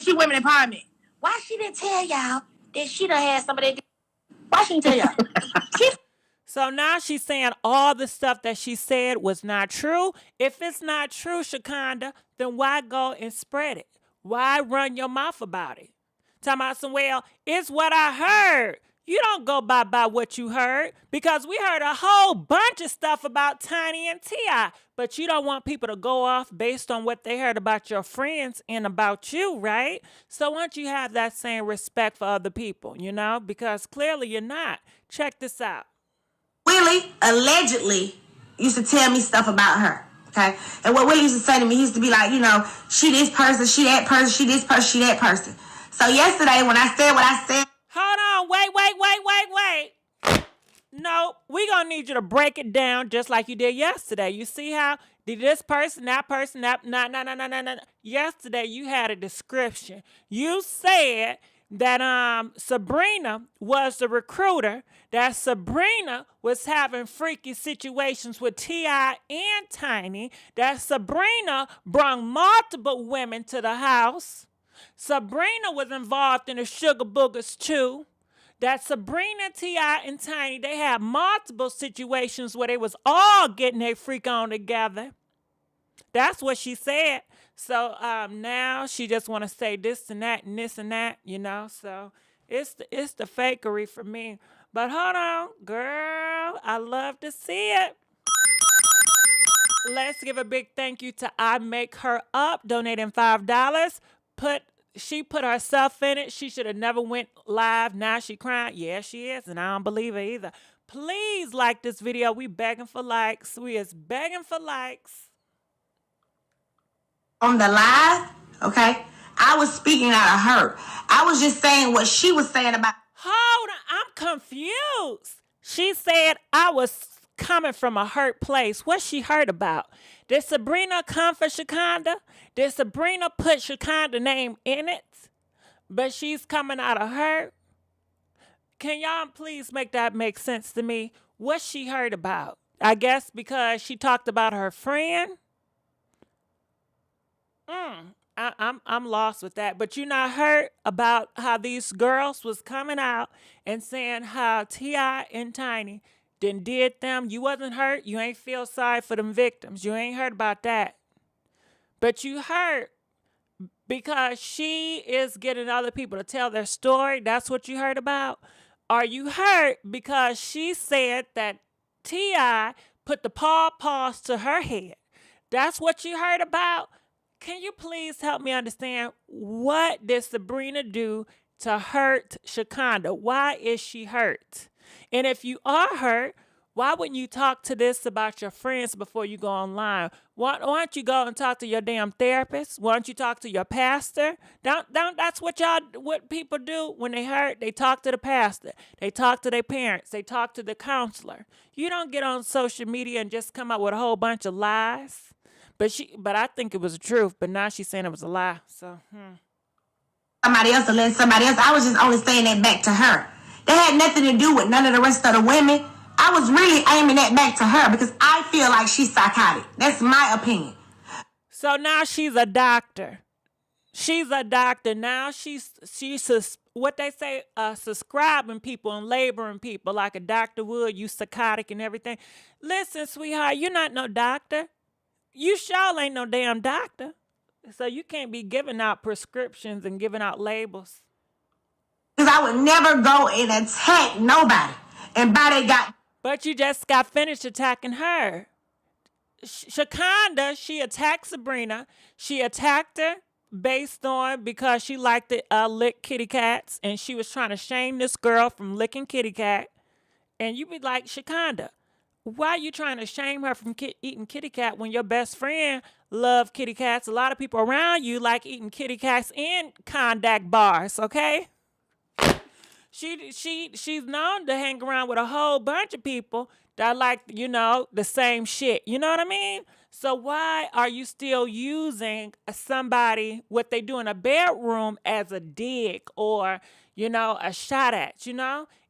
she women empowerment. Why she didn't tell y'all that she done had some of that? Why she didn't tell y'all? So now she's saying all the stuff that she said was not true. If it's not true, Shakanda, then why go and spread it? Why run your mouth about it? Talking about some, well, it's what I heard. You don't go by what you heard because we heard a whole bunch of stuff about Tiny and T.I., but you don't want people to go off based on what they heard about your friends and about you, right? So why don't you have that same respect for other people, you know? Because clearly you're not. Check this out. Willie allegedly used to tell me stuff about her. Okay? And what Willie used to say to me, he used to be like, you know, she this person, she that person, she this person, she that person. So yesterday when I said what I said. Hold on, wait. No, we gonna need you to break it down just like you did yesterday. You see how did this person, that person, that no. Yesterday you had a description. You said that Sabrina was the recruiter, that Sabrina was having freaky situations with T.I. and Tiny, that Sabrina brought multiple women to the house. Sabrina was involved in the sugar boogers too. That Sabrina, T.I., and Tiny, they had multiple situations where they was all getting their freak on together. That's what she said. So now she just want to say this and that and this and that, you know. So it's the fakery for me. But hold on, girl, I love to see it. Let's give a big thank you to I Make Her Up, donating $5. She put herself in it. She should have never went live. Now she crying. Yeah, she is, and I don't believe her either. Please like this video. We begging for likes. We is begging for likes. On the live, okay? I was speaking out of her. I was just saying what she was saying about. Hold on, I'm confused. She said I was coming from a hurt place. What's she hurt about? Did Sabrina come for Shakanda? Did Sabrina put Shakanda's name in it? But she's coming out of hurt? Can y'all please make that make sense to me? What's she hurt about? I guess because she talked about her friend? I'm lost with that. But you not hurt about how these girls was coming out and saying how T.I. and Tiny did them. You wasn't hurt. You ain't feel sorry for them victims. You ain't heard about that. But you hurt because she is getting other people to tell their story. That's what you heard about. Are you hurt because she said that T.I. put the paws to her head? That's what you heard about? Can you please help me understand, what did Sabrina do to hurt Shakanda? Why is she hurt? And if you are hurt, why wouldn't you talk to this about your friends before you go online? Why don't you go and talk to your damn therapist? Why don't you talk to your pastor? That's what people do when they hurt. They talk to the pastor. They talk to their parents. They talk to the counselor. You don't get on social media and just come up with a whole bunch of lies. But I think it was the truth. But now she's saying it was a lie. So Somebody else to let somebody else. I was just only saying that back to her. That had nothing to do with none of the rest of the women. I was really aiming that back to her because I feel like she's psychotic. That's my opinion. So now she's a doctor. She's a doctor. Now she's what they say, subscribing people and laboring people like a doctor would. You psychotic and everything. Listen, sweetheart, you're not no doctor. You sure ain't no damn doctor. So you can't be giving out prescriptions and giving out labels. Because I would never go and attack nobody. And But you just got finished attacking her. Shakanda, she attacked Sabrina. She attacked her because she liked to lick kitty cats. And she was trying to shame this girl from licking kitty cat. And you be like, Shakanda, why are you trying to shame her from eating kitty cat when your best friend love kitty cats? A lot of people around you like eating kitty cats in Kondak bars, okay? She's known to hang around with a whole bunch of people that like, the same shit. You know what I mean? So why are you still using somebody, what they do in a bedroom, as a dig or, a shot at,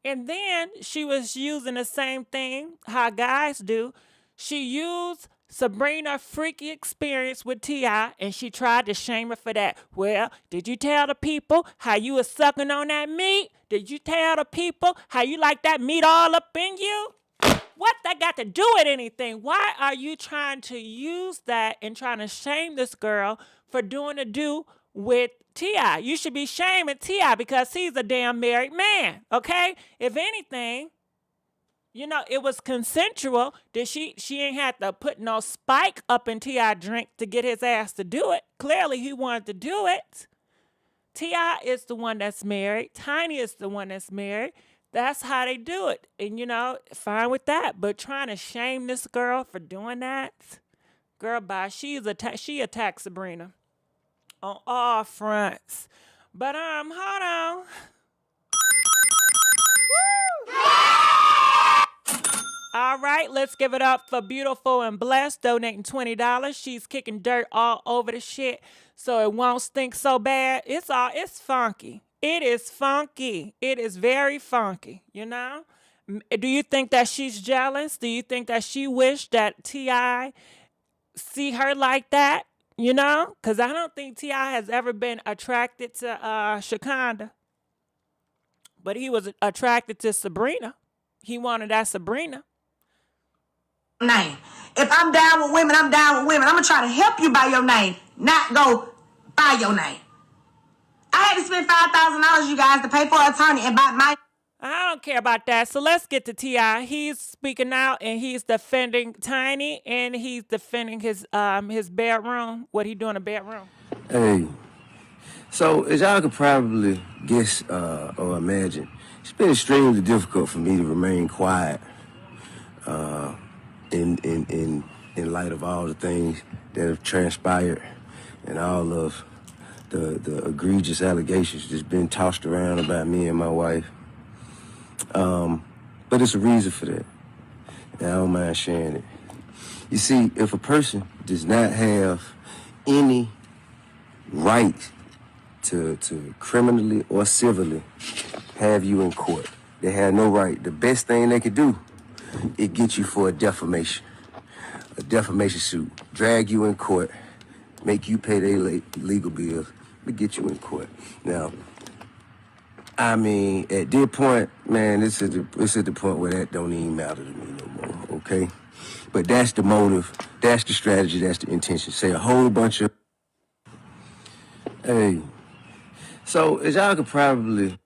And then she was using the same thing how guys do. She used Sabrina's freaky experience with T.I. and she tried to shame her for that. Well, did you tell the people how you was sucking on that meat? Did you tell the people how you like that meat all up in you? What that got to do with anything? Why are you trying to use that and trying to shame this girl for doing a do with T.I.? You should be shaming T.I. because he's a damn married man, okay? If anything, it was consensual. She ain't had to put no spike up in T.I. drink to get his ass to do it. Clearly, he wanted to do it. T.I. is the one that's married. Tiny is the one that's married. That's how they do it. And, fine with that. But trying to shame this girl for doing that, girl, bye. She attacked Sabrina on all fronts. But, hold on. All right, let's give it up for Beautiful and Blessed, donating $20. She's kicking dirt all over the shit so it won't stink so bad. It's funky. It is funky. It is very funky, Do you think that she's jealous? Do you think that she wished that T.I. see her like that? Because I don't think T.I. has ever been attracted to Shakanda. But he was attracted to Sabrina. He wanted that Sabrina. Name. If I'm down with women, I'm down with women. I'm going to try to help you by your name. not go buy your name. I had to spend $5,000, you guys, to pay for an attorney and buy my... I don't care about that. So let's get to T.I. He's speaking out and he's defending Tiny and he's defending his bedroom, what he doing in the bedroom. Hey, so as y'all could probably guess or imagine, it's been extremely difficult for me to remain quiet in light of all the things that have transpired and all of the egregious allegations that's been tossed around about me and my wife. But it's a reason for that, and I don't mind sharing it. You see, if a person does not have any right to criminally or civilly have you in court, they have no right. The best thing they could do is get you for a defamation suit, drag you in court, make you pay their legal bills, but get you in court. Now, I mean, at this point, man, it's at the point where that don't even matter to me no more, okay? But that's the motive, that's the strategy, that's the intention. Say a whole bunch of... Hey, so as y'all could probably...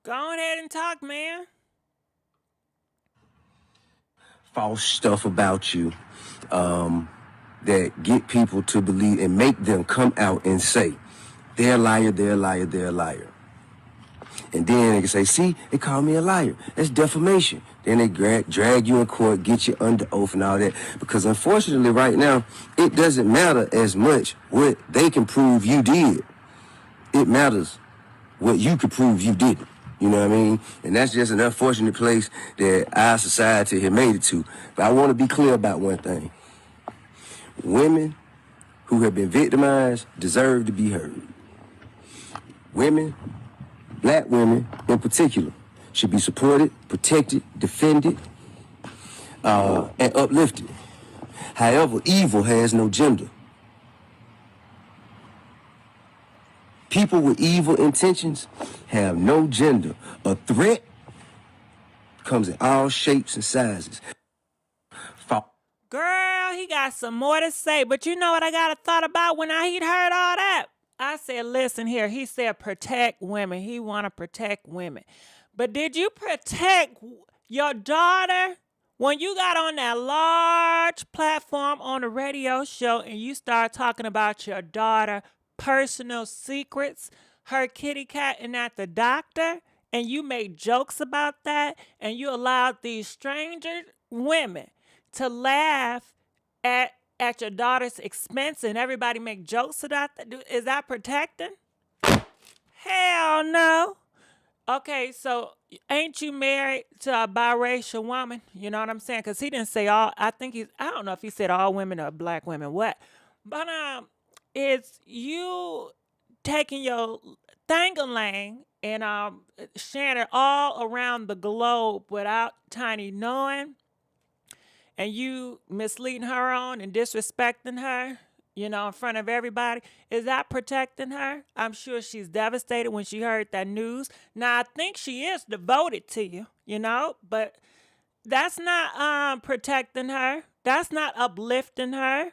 Go ahead and talk, man. False stuff about you, that get people to believe and make them come out and say, they're a liar, they're a liar, they're a liar. And then they can say, see, they call me a liar. That's defamation. Then they drag you in court, get you under oath and all that. Because unfortunately right now, it doesn't matter as much what they can prove you did. It matters what you can prove you didn't. You know what I mean? And that's just an unfortunate place that our society has made it to. But I want to be clear about one thing. Women who have been victimized deserve to be heard. Women, black women in particular, should be supported, protected, defended, and uplifted. However, evil has no gender. People with evil intentions have no gender. A threat comes in all shapes and sizes. Girl, he got some more to say, but you know what I got a thought about when he'd heard all that? I said, listen here, he said protect women. He want to protect women. But did you protect your daughter when you got on that large platform on the radio show and you start talking about your daughter personal secrets, her kitty cat and at the doctor, and you made jokes about that, and you allowed these stranger women to laugh at your daughter's expense and everybody make jokes about that? Is that protecting? Hell no. Okay, so ain't you married to a biracial woman? You know what I'm saying? Because he didn't say all, I don't know if he said all women or black women, what? But it's you taking your thang-a-lang and sharing it all around the globe without Tiny knowing, and you misleading her on and disrespecting her, you know, in front of everybody. Is that protecting her? I'm sure she's devastated when she heard that news. Now, I think she is devoted to you, you know, but that's not protecting her. That's not uplifting her,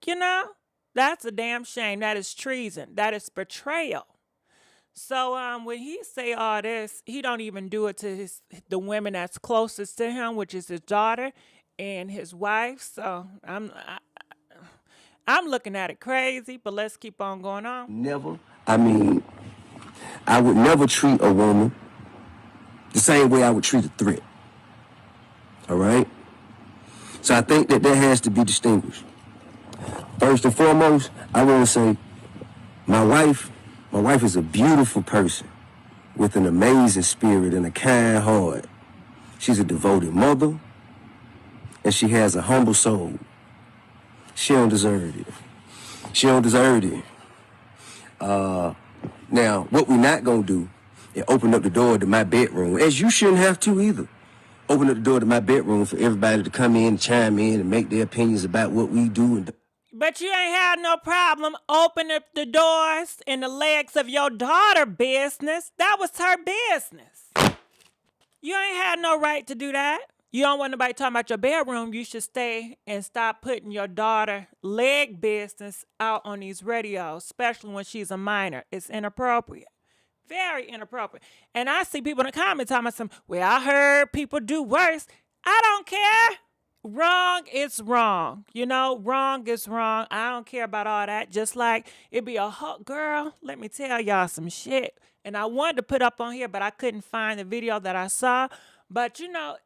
you know. That's a damn shame. That is treason. That is betrayal. So when he say all this, he don't even do it to the women that's closest to him, which is his daughter and his wife. So I'm looking at it crazy, but let's keep on going on. Never. I mean, I would never treat a woman the same way I would treat a threat. All right? So I think that has to be distinguished. First and foremost, I want to say my wife is a beautiful person with an amazing spirit and a kind heart. She's a devoted mother, and she has a humble soul. She don't deserve it. She don't deserve it. Now, what we're not going to do is open up the door to my bedroom, as you shouldn't have to either. Open up the door to my bedroom for everybody to come in and chime in and make their opinions about what we do and But you ain't had no problem opening up the doors and the legs of your daughter business. That was her business. You ain't had no right to do that. you don't want nobody talking about your bedroom, you should stay and stop putting your daughter leg business out on these radios, especially when she's a minor. It's inappropriate. Very inappropriate. And I see people in the comments talking about well, I heard people do worse. I don't care. Wrong is wrong. Wrong is wrong. I don't care about all that. Just like it be a hot girl. Let me tell y'all some shit. And I wanted to put up on here, but I couldn't find the video that I saw. But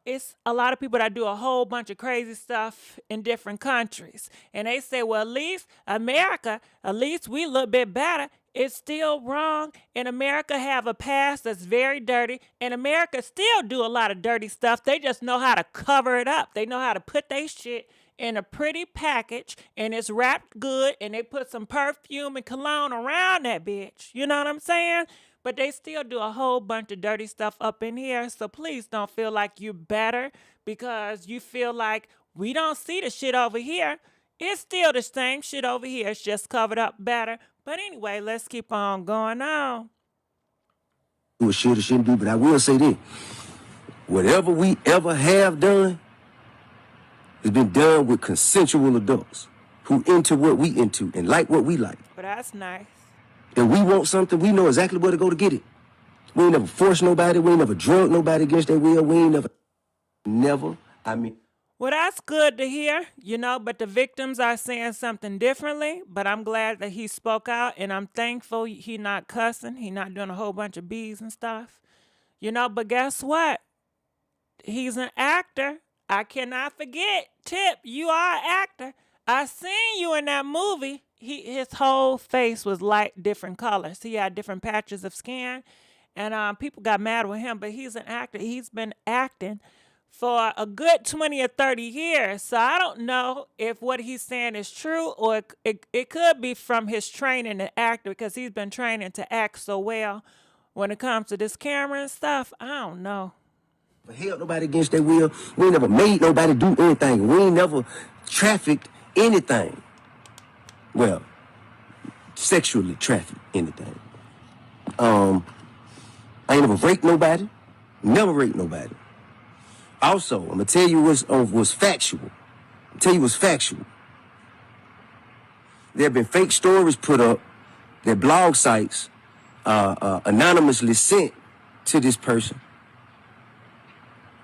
it's a lot of people that do a whole bunch of crazy stuff in different countries. And they say, well, at least America, at least we a little bit better. It's still wrong. And America have a past that's very dirty. And America still do a lot of dirty stuff. They just know how to cover it up. They know how to put their shit in a pretty package and it's wrapped good and they put some perfume and cologne around that bitch. You know what I'm saying? But they still do a whole bunch of dirty stuff up in here. So please don't feel like you're better because you feel like we don't see the shit over here. It's still the same shit over here. It's just covered up better. But anyway, let's keep on going on. What should or shouldn't do, but I will say this. Whatever we ever have done has been done with consensual adults who into what we into and like what we like. But that's nice. And we want something, we know exactly where to go to get it. We ain't never forced nobody. We ain't never drug nobody against their will. We ain't never. Well, that's good to hear, but the victims are saying something differently. But I'm glad that he spoke out, and I'm thankful he not cussing. He not doing a whole bunch of bees and stuff. But guess what? He's an actor. I cannot forget. Tip, you are an actor. I seen you in that movie. His whole face was light, different colors. He had different patches of skin, and people got mad with him. But he's an actor. He's been acting for a good 20 or 30 years. So I don't know if what he's saying is true or it could be from his training to act because he's been training to act so well when it comes to this camera and stuff. I don't know. Held nobody against their will. We ain't never made nobody do anything. We ain't never trafficked anything. Well, sexually trafficked anything. I ain't never raped nobody. Never raped nobody. Also, I'm gonna tell you what's factual. There have been fake stories put up that blog sites anonymously sent to this person.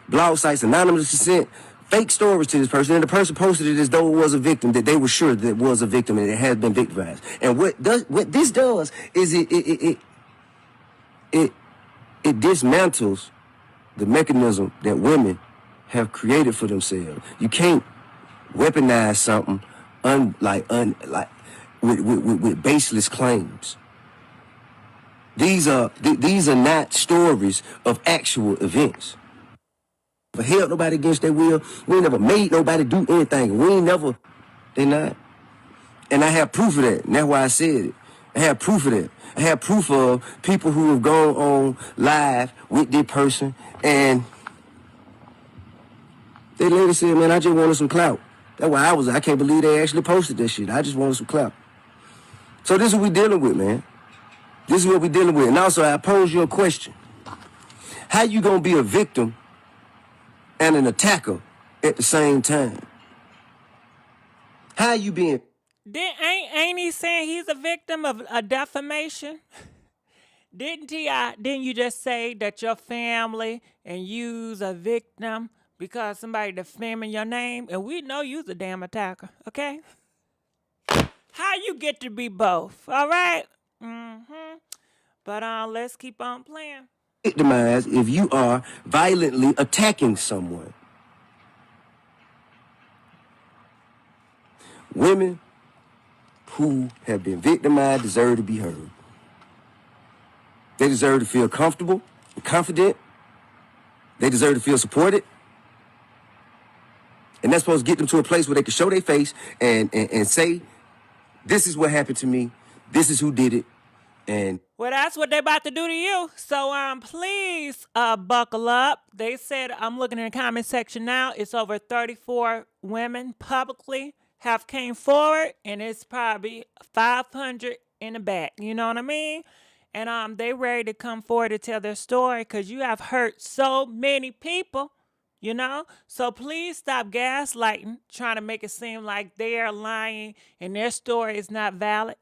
Blog sites anonymously sent fake stories to this person, and the person posted it as though it was a victim, that they were sure that it was a victim and it has been victimized. And what this does is it dismantles the mechanism that women have created for themselves. You can't weaponize something with baseless claims. These are not stories of actual events. We held nobody against their will. We ain't never made nobody do anything. They not. And I have proof of that. And that's why I said it. I have proof of that. I have proof of people who have gone on live with this person and they later said, man, I just wanted some clout. That's why I can't believe they actually posted that shit. I just wanted some clout. So this is what we dealing with, man. This is what we dealing with. And also, I pose you a question. How you gonna be a victim and an attacker at the same time? How you being? Ain't he saying he's a victim of a defamation? Didn't you just say that your family and you's a victim because somebody defaming your name? And we know you's a damn attacker, okay? How you get to be both, all right? But let's keep on playing. Victimized if you are violently attacking someone. Women who have been victimized deserve to be heard. They deserve to feel comfortable and confident. They deserve to feel supported. And that's supposed to get them to a place where they can show their face and say, this is what happened to me. This is who did it. And well, that's what they about to do to you. So please buckle up. They said, I'm looking in the comment section now, it's over 34 women publicly have came forward, and it's probably 500 in the back. You know what I mean? And they ready to come forward to tell their story because you have hurt so many people. you know? So please stop gaslighting, trying to make it seem like they're lying and their story is not valid.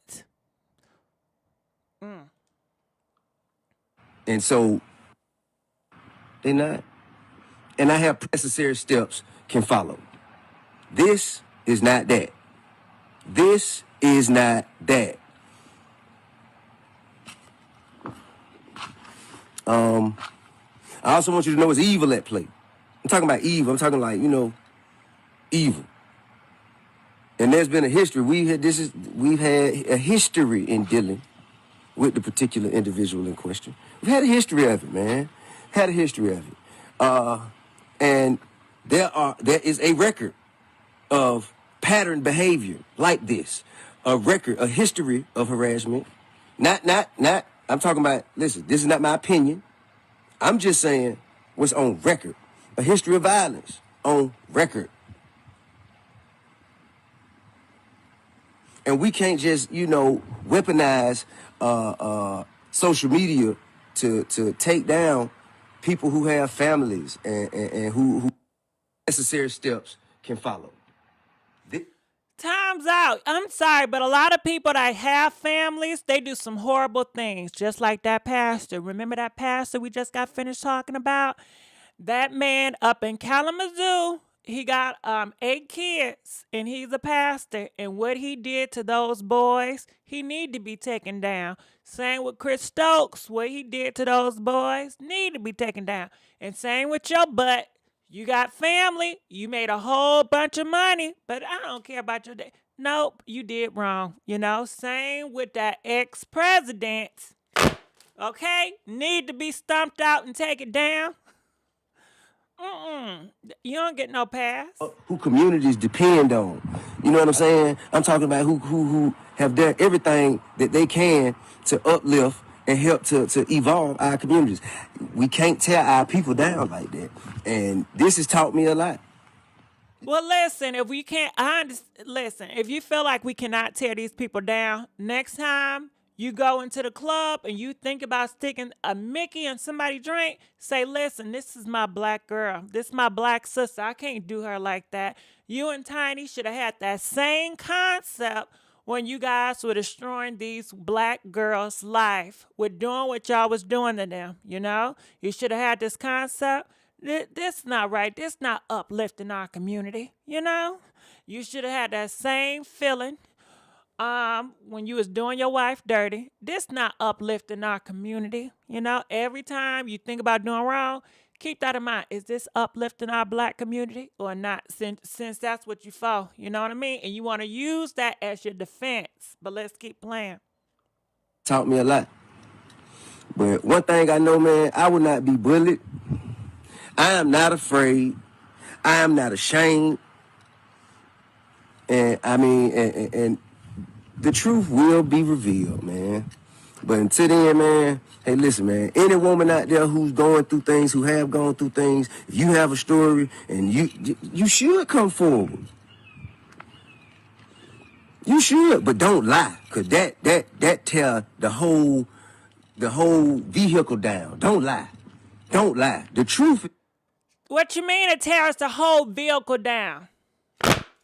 And so they're not. And I have necessary steps can follow. This is not that. This is not that. I also want you to know it's evil at play. I'm talking about evil. I'm talking like, evil. And there's been a history. We've had a history in dealing with the particular individual in question. We've had a history of it, man. Had a history of it. And there is a record of pattern behavior like this. A history of harassment. Not, I'm talking about, listen, this is not my opinion. I'm just saying what's on record. A history of violence on record. And we can't just, weaponize social media to take down people who have families and who necessary steps can follow. Time's out. I'm sorry, but a lot of people that have families, they do some horrible things, just like that pastor. Remember that pastor we just got finished talking about? That man up in Kalamazoo, he got 8 kids, and he's a pastor. And what he did to those boys, he need to be taken down. Same with Chris Stokes, what he did to those boys, need to be taken down. And same with your butt. You got family, you made a whole bunch of money, but I don't care about your day. Nope, you did wrong. Same with that ex-president. Okay? Need to be stumped out and taken down. You don't get no pass. Who communities depend on. You know what I'm saying? I'm talking about who have done everything that they can to uplift and help to evolve our communities. We can't tear our people down like that. And this has taught me a lot. Well, listen, if you feel like we cannot tear these people down, next time you go into the club and you think about sticking a Mickey in somebody's drink, say, listen, this is my black girl. This is my black sister. I can't do her like that. You and Tiny should have had that same concept when you guys were destroying these black girls' life with doing what y'all was doing to them, You should have had this concept. This not right. This not uplifting our community, You should have had that same feeling when you was doing your wife dirty. This not uplifting our community, Every time you think about doing wrong, keep that in mind. Is this uplifting our black community or not? Since that's what you for, you know what I mean? And you want to use that as your defense. But let's keep playing. Taught me a lot. But one thing I know, man, I will not be bullied. I am not afraid. I am not ashamed. And and the truth will be revealed, man. But until then, man, hey, listen, man, any woman out there who's going through things, who have gone through things, if you have a story, and you should come forward. You should, but don't lie, because that tear the whole vehicle down. Don't lie. Don't lie. The truth. What you mean it tears the whole vehicle down?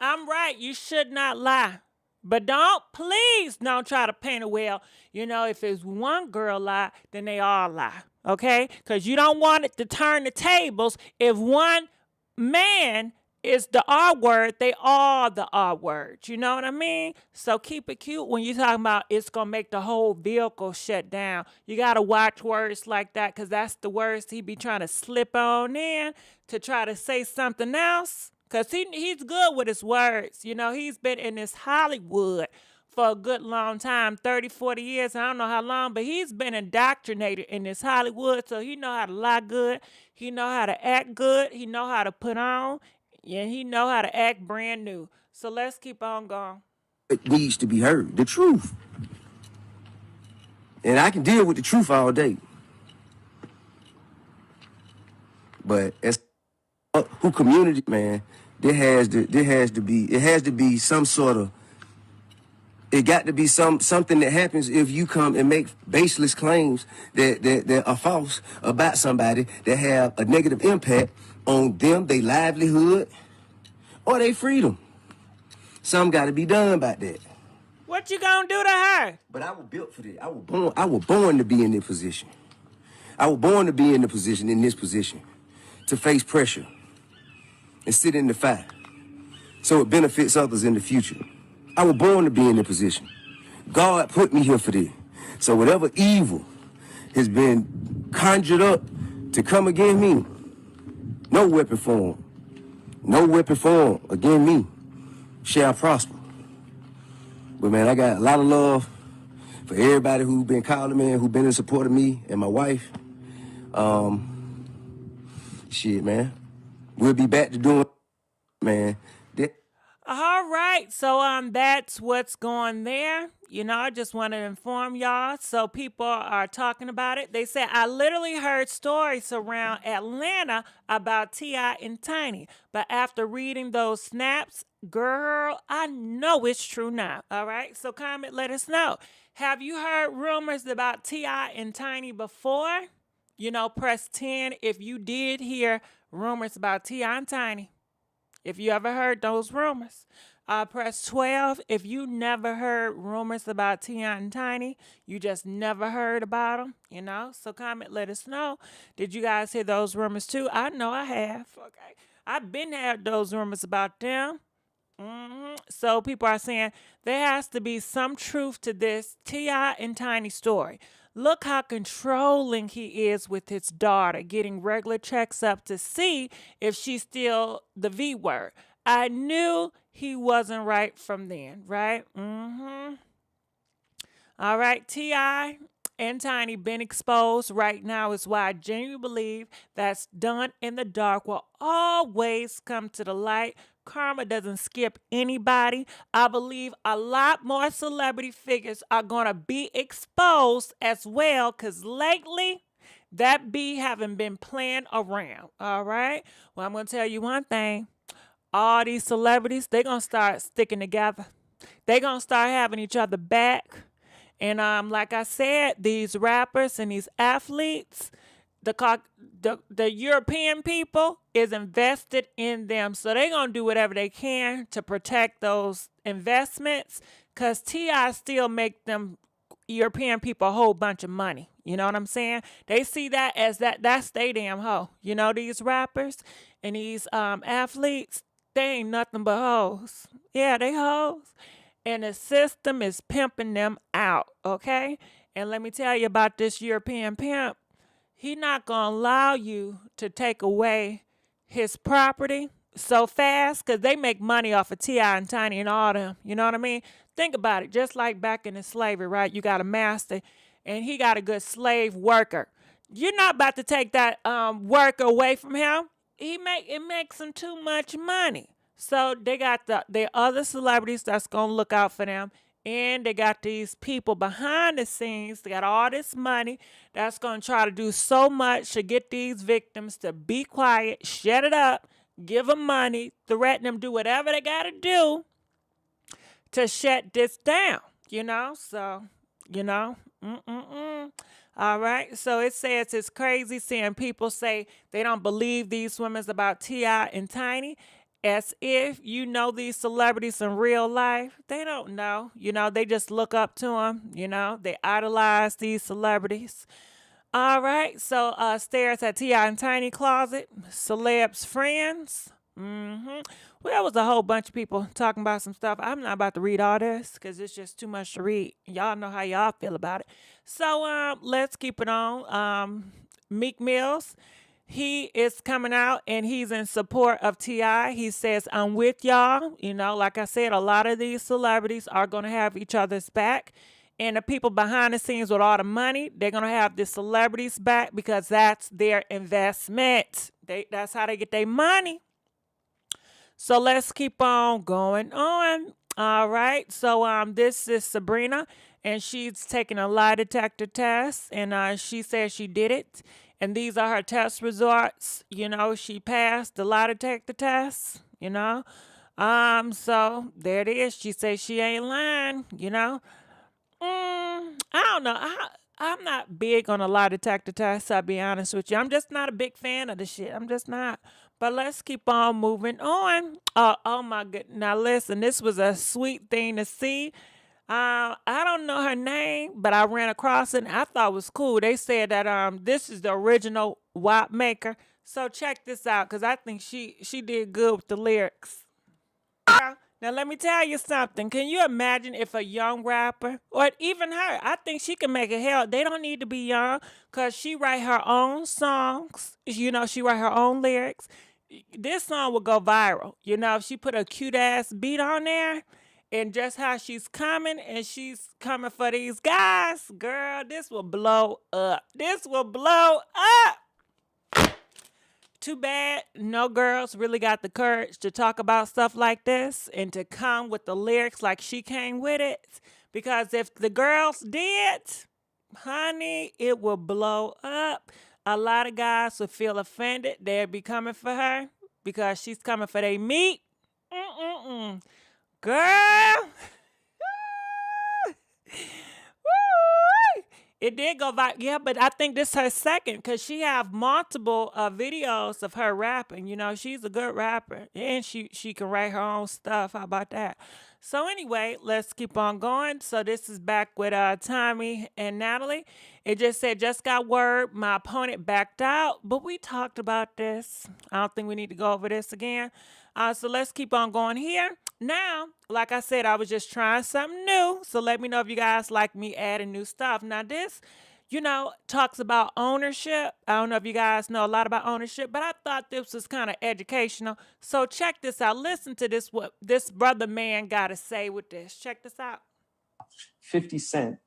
I'm right. You should not lie. But please don't try to paint a well. If it's one girl lie, then they all lie. Okay? Because you don't want it to turn the tables. If one man is the R word, they all the R word. You know what I mean? So keep it cute when you're talking about it's going to make the whole vehicle shut down. You got to watch words like that, because that's the words he be trying to slip on in to try to say something else. Because he's good with his words. He's been in this Hollywood for a good long time, 30, 40 years. I don't know how long, but he's been indoctrinated in this Hollywood. So he know how to lie good. He know how to act good. He know how to put on. And he know how to act brand new. So let's keep on going. It needs to be heard. The truth. And I can deal with the truth all day. But as who community, man, it has to be some sort of, it got to be something that happens if you come and make baseless claims that are false about somebody that have a negative impact on them, their livelihood, or their freedom. Something got to be done about that. What you gonna do to her? But I was built for this. I was born to be in this position. I was born to be in this position, to face pressure and sit in the fire, so it benefits others in the future. I was born to be in this position. God put me here for this. So whatever evil has been conjured up to come against me, no weapon formed against me shall prosper. But man, I got a lot of love for everybody who's been calling me and who's been in support of me and my wife. Shit, man. We'll be back to doing, man. All right, so that's what's going there. You know, I just want to inform y'all. So people are talking about it. They said, I literally heard stories around Atlanta about T.I. and Tiny. But after reading those snaps, girl, I know it's true now. All right, so comment, let us know. Have you heard rumors about T.I. and Tiny before? You know, press 10 if you did hear rumors about T.I. and Tiny. If you ever heard those rumors. Press 12 if you never heard rumors about T.I. and Tiny. You just never heard about them, you know. So comment, let us know. Did you guys hear those rumors too? I know I have. Okay. I've been had those rumors about them. So people are saying there has to be some truth to this T.I. and Tiny story. Look how controlling he is with his daughter, getting regular checks up to see if she's still the V word. I knew he wasn't right from then, right? All right, T.I. and Tiny been exposed right now is why I genuinely believe that's done in the dark will always come to the light. Karma doesn't skip anybody. I believe a lot more celebrity figures are going to be exposed as well because lately that B haven't been playing around. All right. Well, I'm going to tell you one thing. All these celebrities, they're going to start sticking together. They're going to start having each other back. And like I said, these rappers and these athletes, the European people is invested in them. So they're going to do whatever they can to protect those investments because T.I. still make them European people a whole bunch of money. You know what I'm saying? They see that as that's they damn hoe. You know, these rappers and these athletes, they ain't nothing but hoes. Yeah, they hoes. And the system is pimping them out, okay? And let me tell you about this European pimp. He not going to allow you to take away his property so fast because they make money off of T.I. and Tiny and all them. You know what I mean? Think about it. Just like back in the slavery, right? You got a master and he got a good slave worker. You're not about to take that worker away from him. It makes him too much money. So they got the other celebrities that's going to look out for them. And they got these people behind the scenes. They got all this money that's going to try to do so much to get these victims to be quiet, shut it up, give them money, threaten them, do whatever they got to do to shut this down, you know? So, you know, All right. So it says it's crazy seeing people say they don't believe these women's about T.I. and Tiny. As if you know these celebrities in real life. They don't know. You know, they just look up to them. You know, they idolize these celebrities. All right. So stairs at T.I. and Tiny closet. Celebs friends. Well, there was a whole bunch of people talking about some stuff. I'm not about to read all this because it's just too much to read. Y'all know how y'all feel about it. So let's keep it on. Meek Mills. He is coming out and he's in support of T.I. He says, I'm with y'all. You know, like I said, a lot of these celebrities are going to have each other's back. And the people behind the scenes with all the money, they're going to have the celebrities back because that's their investment. That's how they get their money. So let's keep on going on. All right. So this is Sabrina and she's taking a lie detector test and she says she did it. And these are her test results. You know, she passed the lie detector test, you know. So there it is. She says she ain't lying, you know. I don't know. I'm not big on a lie detector test, I'll be honest with you. I'm just not a big fan of the shit. I'm just not. But let's keep on moving on. Oh my goodness. Now listen, this was a sweet thing to see. I don't know her name, but I ran across it and I thought it was cool. They said that this is the original WAP maker. So check this out, because I think she did good with the lyrics. Now let me tell you something. Can you imagine if a young rapper, or even her, I think she can make it. Hell, they don't need to be young, cause she write her own songs. She write her own lyrics. This song will go viral. If she put a cute ass beat on there, and just how she's coming, and she's coming for these guys, girl, this will blow up. This will blow up. Too bad no girls really got the courage to talk about stuff like this and to come with the lyrics like she came with it. Because if the girls did, honey, it will blow up. A lot of guys would feel offended. They'd be coming for her because she's coming for their meat. Girl. Woo! It did go viral. Yeah, but I think this is her second, because she have multiple videos of her rapping. She's a good rapper, and she can write her own stuff. How about that? So anyway, let's keep on going. So this is back with Tommie and Natalie. It just said, just got word my opponent backed out, but we talked about this. I don't think we need to go over this again. So let's keep on going here. Now, like I said, I was just trying something new. So let me know if you guys like me adding new stuff. Now this, talks about ownership. I don't know if you guys know a lot about ownership, but I thought this was kind of educational. So check this out. Listen to this, what this brother man got to say with this. Check this out. 50 Cent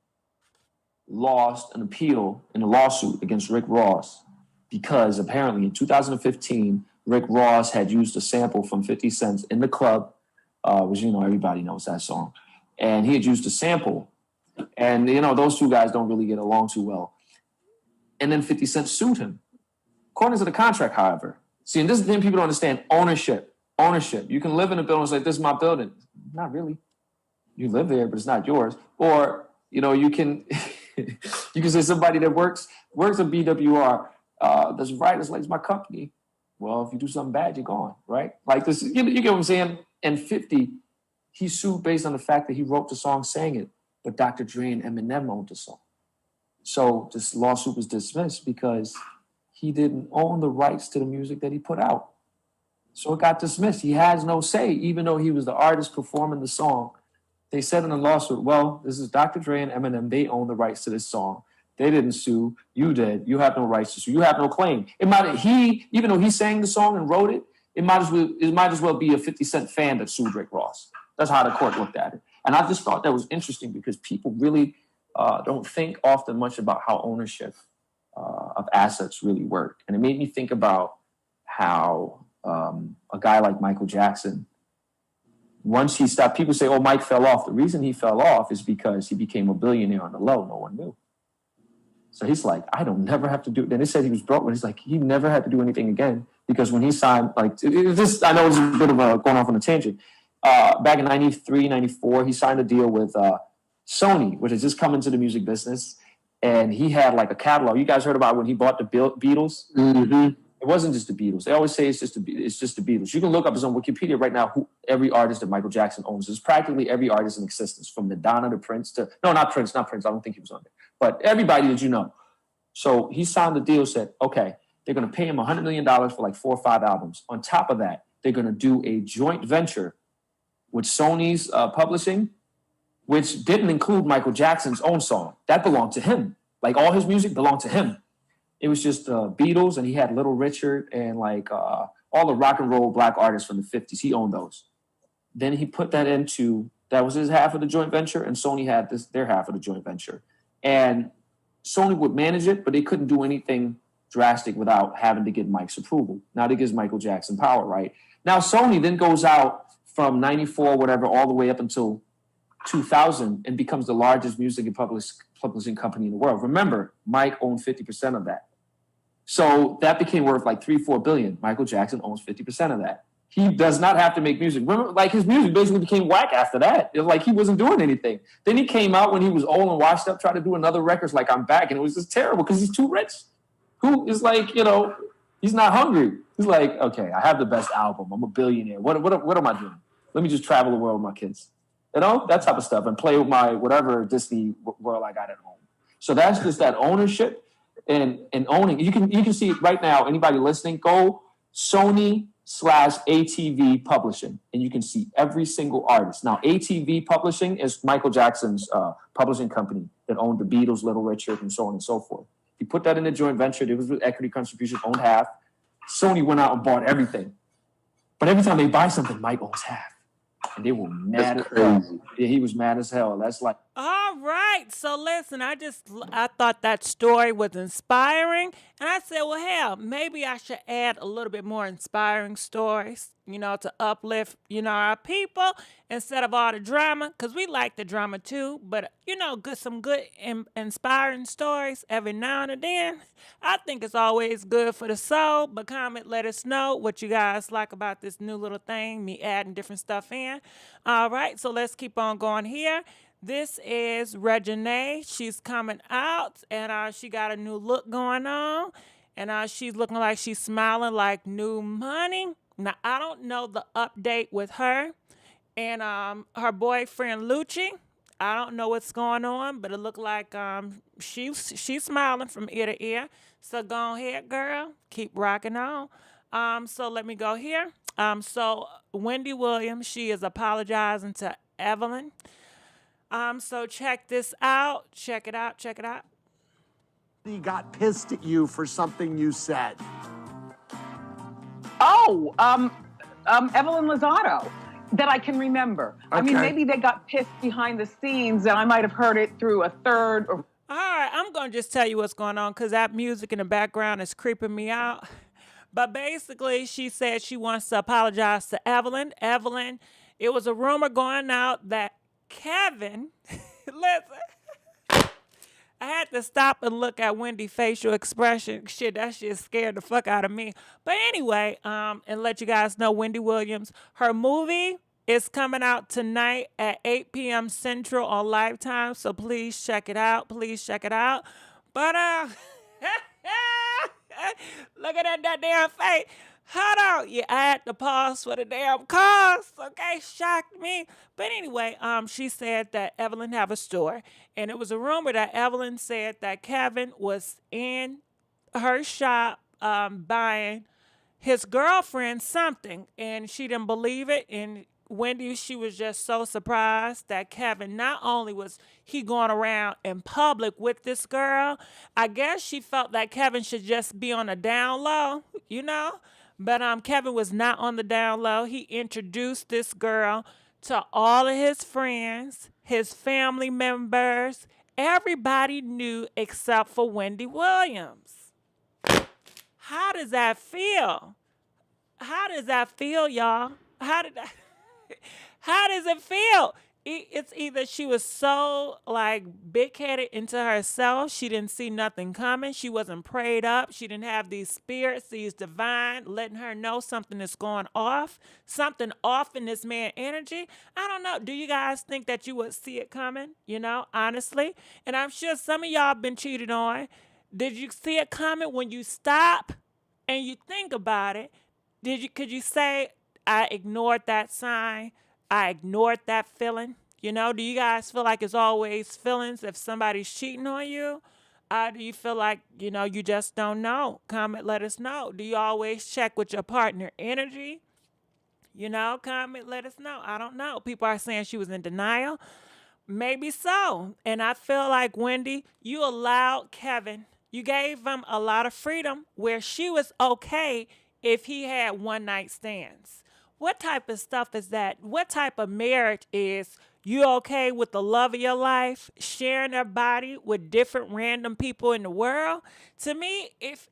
lost an appeal in a lawsuit against Rick Ross because apparently in 2015, Rick Ross had used a sample from 50 Cent in the club, which, everybody knows that song. And he had used a sample. And, those two guys don't really get along too well. And then 50 Cent sued him. According to the contract, however. See, and this is the thing people don't understand. Ownership. You can live in a building and say, this is my building. Not really. You live there, but it's not yours. Or, you can you can say somebody that works at BWR, that's right, it's like, it's my company. Well, if you do something bad, you're gone, right? Like this, you get what I'm saying? And 50, he sued based on the fact that he wrote the song, sang it, but Dr. Dre and Eminem owned the song. So this lawsuit was dismissed because he didn't own the rights to the music that he put out. So it got dismissed. He has no say, even though he was the artist performing the song. They said in the lawsuit, well, this is Dr. Dre and Eminem. They own the rights to this song. They didn't sue. You did. You have no rights to sue. You have no claim. Even though he sang the song and wrote it, it might as well be a 50 Cent fan that sued Rick Ross. That's how the court looked at it. And I just thought that was interesting because people really don't think often much about how ownership of assets really work. And it made me think about how a guy like Michael Jackson, once he stopped, people say, oh, Mike fell off. The reason he fell off is because he became a billionaire on the low. No one knew. So he's like, I don't never have to do it. Then they said he was broke, but he's like, he never had to do anything again because when he signed, I know it's a bit of going off on a tangent. Back in 93, 94, he signed a deal with Sony, which has just come into the music business. And he had like a catalog. You guys heard about when he bought the Beatles? Mm-hmm. It wasn't just the Beatles. They always say it's just the Beatles. You can look up, it's on Wikipedia right now, who every artist that Michael Jackson owns. It's practically every artist in existence, from Madonna to Prince to, no, not Prince. I don't think he was on there. But everybody that you know. So he signed the deal, said, okay, they're going to pay him $100 million for like 4 or 5 albums. On top of that, they're going to do a joint venture with Sony's publishing, which didn't include Michael Jackson's own song. That belonged to him. Like all his music belonged to him. It was just Beatles, and he had Little Richard and like all the rock and roll black artists from the 50s. He owned those. Then he put that that was his half of the joint venture, and Sony had their half of the joint venture. And Sony would manage it, but they couldn't do anything drastic without having to get Mike's approval. Now that gives Michael Jackson power, right? Now Sony then goes out from 94, whatever, all the way up until 2000 and becomes the largest music and publishing company in the world. Remember, Mike owned 50% of that. So that became worth like $3-4 billion. Michael Jackson owns 50% of that. He does not have to make music. Remember, like his music basically became whack after that. It was like he wasn't doing anything. Then he came out when he was old and washed up, tried to do another record like I'm Back, and it was just terrible because he's too rich. Who is like, he's not hungry. He's like, okay, I have the best album. I'm a billionaire. What am I doing? Let me just travel the world with my kids. You know, that type of stuff, and play with my whatever Disney world I got at home. So that's just that ownership and owning. You can see it right now. Anybody listening, go Sony/ATV Publishing, and you can see every single artist. Now, ATV Publishing is Michael Jackson's publishing company that owned the Beatles, Little Richard, and so on and so forth. He put that in a joint venture. It was with equity contribution, owned half. Sony went out and bought everything. But every time they buy something, Mike owns half. And they were mad as hell. Yeah, he was mad as hell. That's like... All right. So listen, I thought that story was inspiring. And I said, well, hell, maybe I should add a little bit more inspiring stories, to uplift, our people instead of all the drama. Because we like the drama too. But, some good inspiring stories every now and then. I think it's always good for the soul. But comment, let us know what you guys like about this new little thing, me adding different stuff in. All right. So let's keep on going here. This is Reginae. She's coming out, and she got a new look going on, and she's looking like she's smiling like new money. Now, I don't know the update with her and her boyfriend, Lucci. I don't know what's going on, but it looked like she's smiling from ear to ear. So go ahead, girl. Keep rocking on. So let me go here. So Wendy Williams, she is apologizing to Evelyn. So check this out. Check it out. He got pissed at you for something you said. Oh, Evelyn Lozado, that I can remember. Okay. I mean, maybe they got pissed behind the scenes, and I might have heard it through a third. All right, I'm going to just tell you what's going on because that music in the background is creeping me out. But basically, she said she wants to apologize to Evelyn. Evelyn, it was a rumor going out that Kevin, listen, I had to stop and look at Wendy's facial expression. Shit, that shit scared the fuck out of me. But anyway, and let you guys know, Wendy Williams, her movie is coming out tonight at 8 p.m. Central on Lifetime. So please check it out. But look at that damn face. Hold on. Yeah, I had to pause for the damn cause. Okay, shocked me. But anyway, she said that Evelyn have a store. And it was a rumor that Evelyn said that Kevin was in her shop buying his girlfriend something. And she didn't believe it. And Wendy, she was just so surprised that Kevin, not only was he going around in public with this girl, I guess she felt that Kevin should just be on a down low, But Kevin was not on the down low. He introduced this girl to all of his friends, his family members. Everybody knew except for Wendy Williams. How does that feel? Y'all? How does it feel? It's either she was so big-headed into herself, she didn't see nothing coming, she wasn't prayed up, she didn't have these spirits, these divine, letting her know something is going off, something off in this man's energy. I don't know. Do you guys think that you would see it coming? Honestly. And I'm sure some of y'all been cheated on. Did you see it coming when you stop and you think about it? Could you say, I ignored that sign? I ignored that feeling. Do you guys feel like it's always feelings if somebody's cheating on you? Do you feel like, you just don't know? Comment, let us know. Do you always check with your partner energy? Comment, let us know. I don't know. People are saying she was in denial. Maybe so. And I feel like, Wendy, you allowed Kevin, you gave him a lot of freedom where she was okay if he had one-night stands. What type of stuff is that? What type of marriage is you okay with the love of your life, sharing their body with different random people in the world? To me, if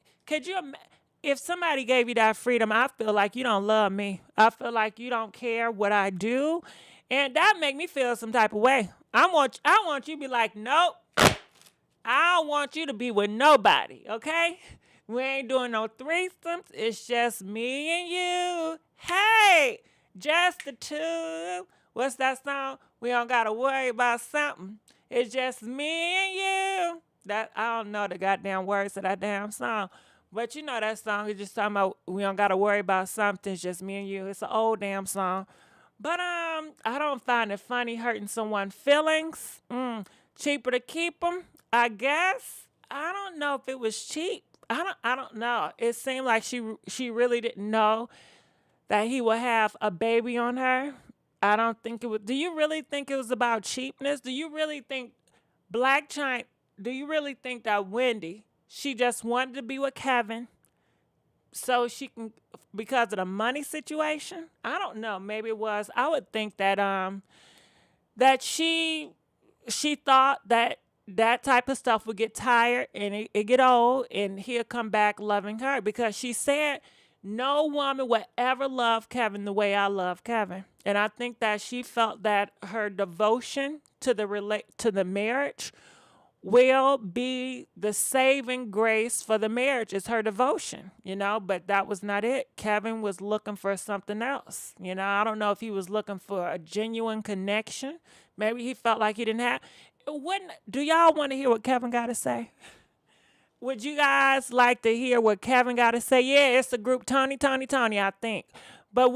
somebody gave you that freedom, I feel like you don't love me. I feel like you don't care what I do. And that make me feel some type of way. I want you to be like, nope, I don't want you to be with nobody, okay? We ain't doing no threesomes. It's just me and you. Hey, just the two. What's that song? We don't gotta worry about something. It's just me and you. That I don't know the goddamn words of that damn song. But you know that song is just talking about we don't gotta worry about something, it's just me and you. It's an old damn song. But I don't find it funny hurting someone's feelings. Cheaper to keep them, I guess. I don't know if it was cheap. I don't know. It seemed like she really didn't know that he would have a baby on her. I don't think it was. Do you really think it was about cheapness? Do you really think Black China? Do you really think that Wendy, she just wanted to be with Kevin so she can, because of the money situation? I don't know. Maybe it was. I would think that that she thought that that type of stuff would get tired and it get old and he'll come back loving her because she said no woman would ever love Kevin the way I love Kevin. And I think that she felt that her devotion to the marriage will be the saving grace for the marriage. It's her devotion, but that was not it. Kevin was looking for something else. I don't know if he was looking for a genuine connection. Maybe he felt like he didn't have. Do y'all want to hear what Kevin got to say? Would you guys like to hear what Kevin got to say? Yeah, it's the group Tony, I think. But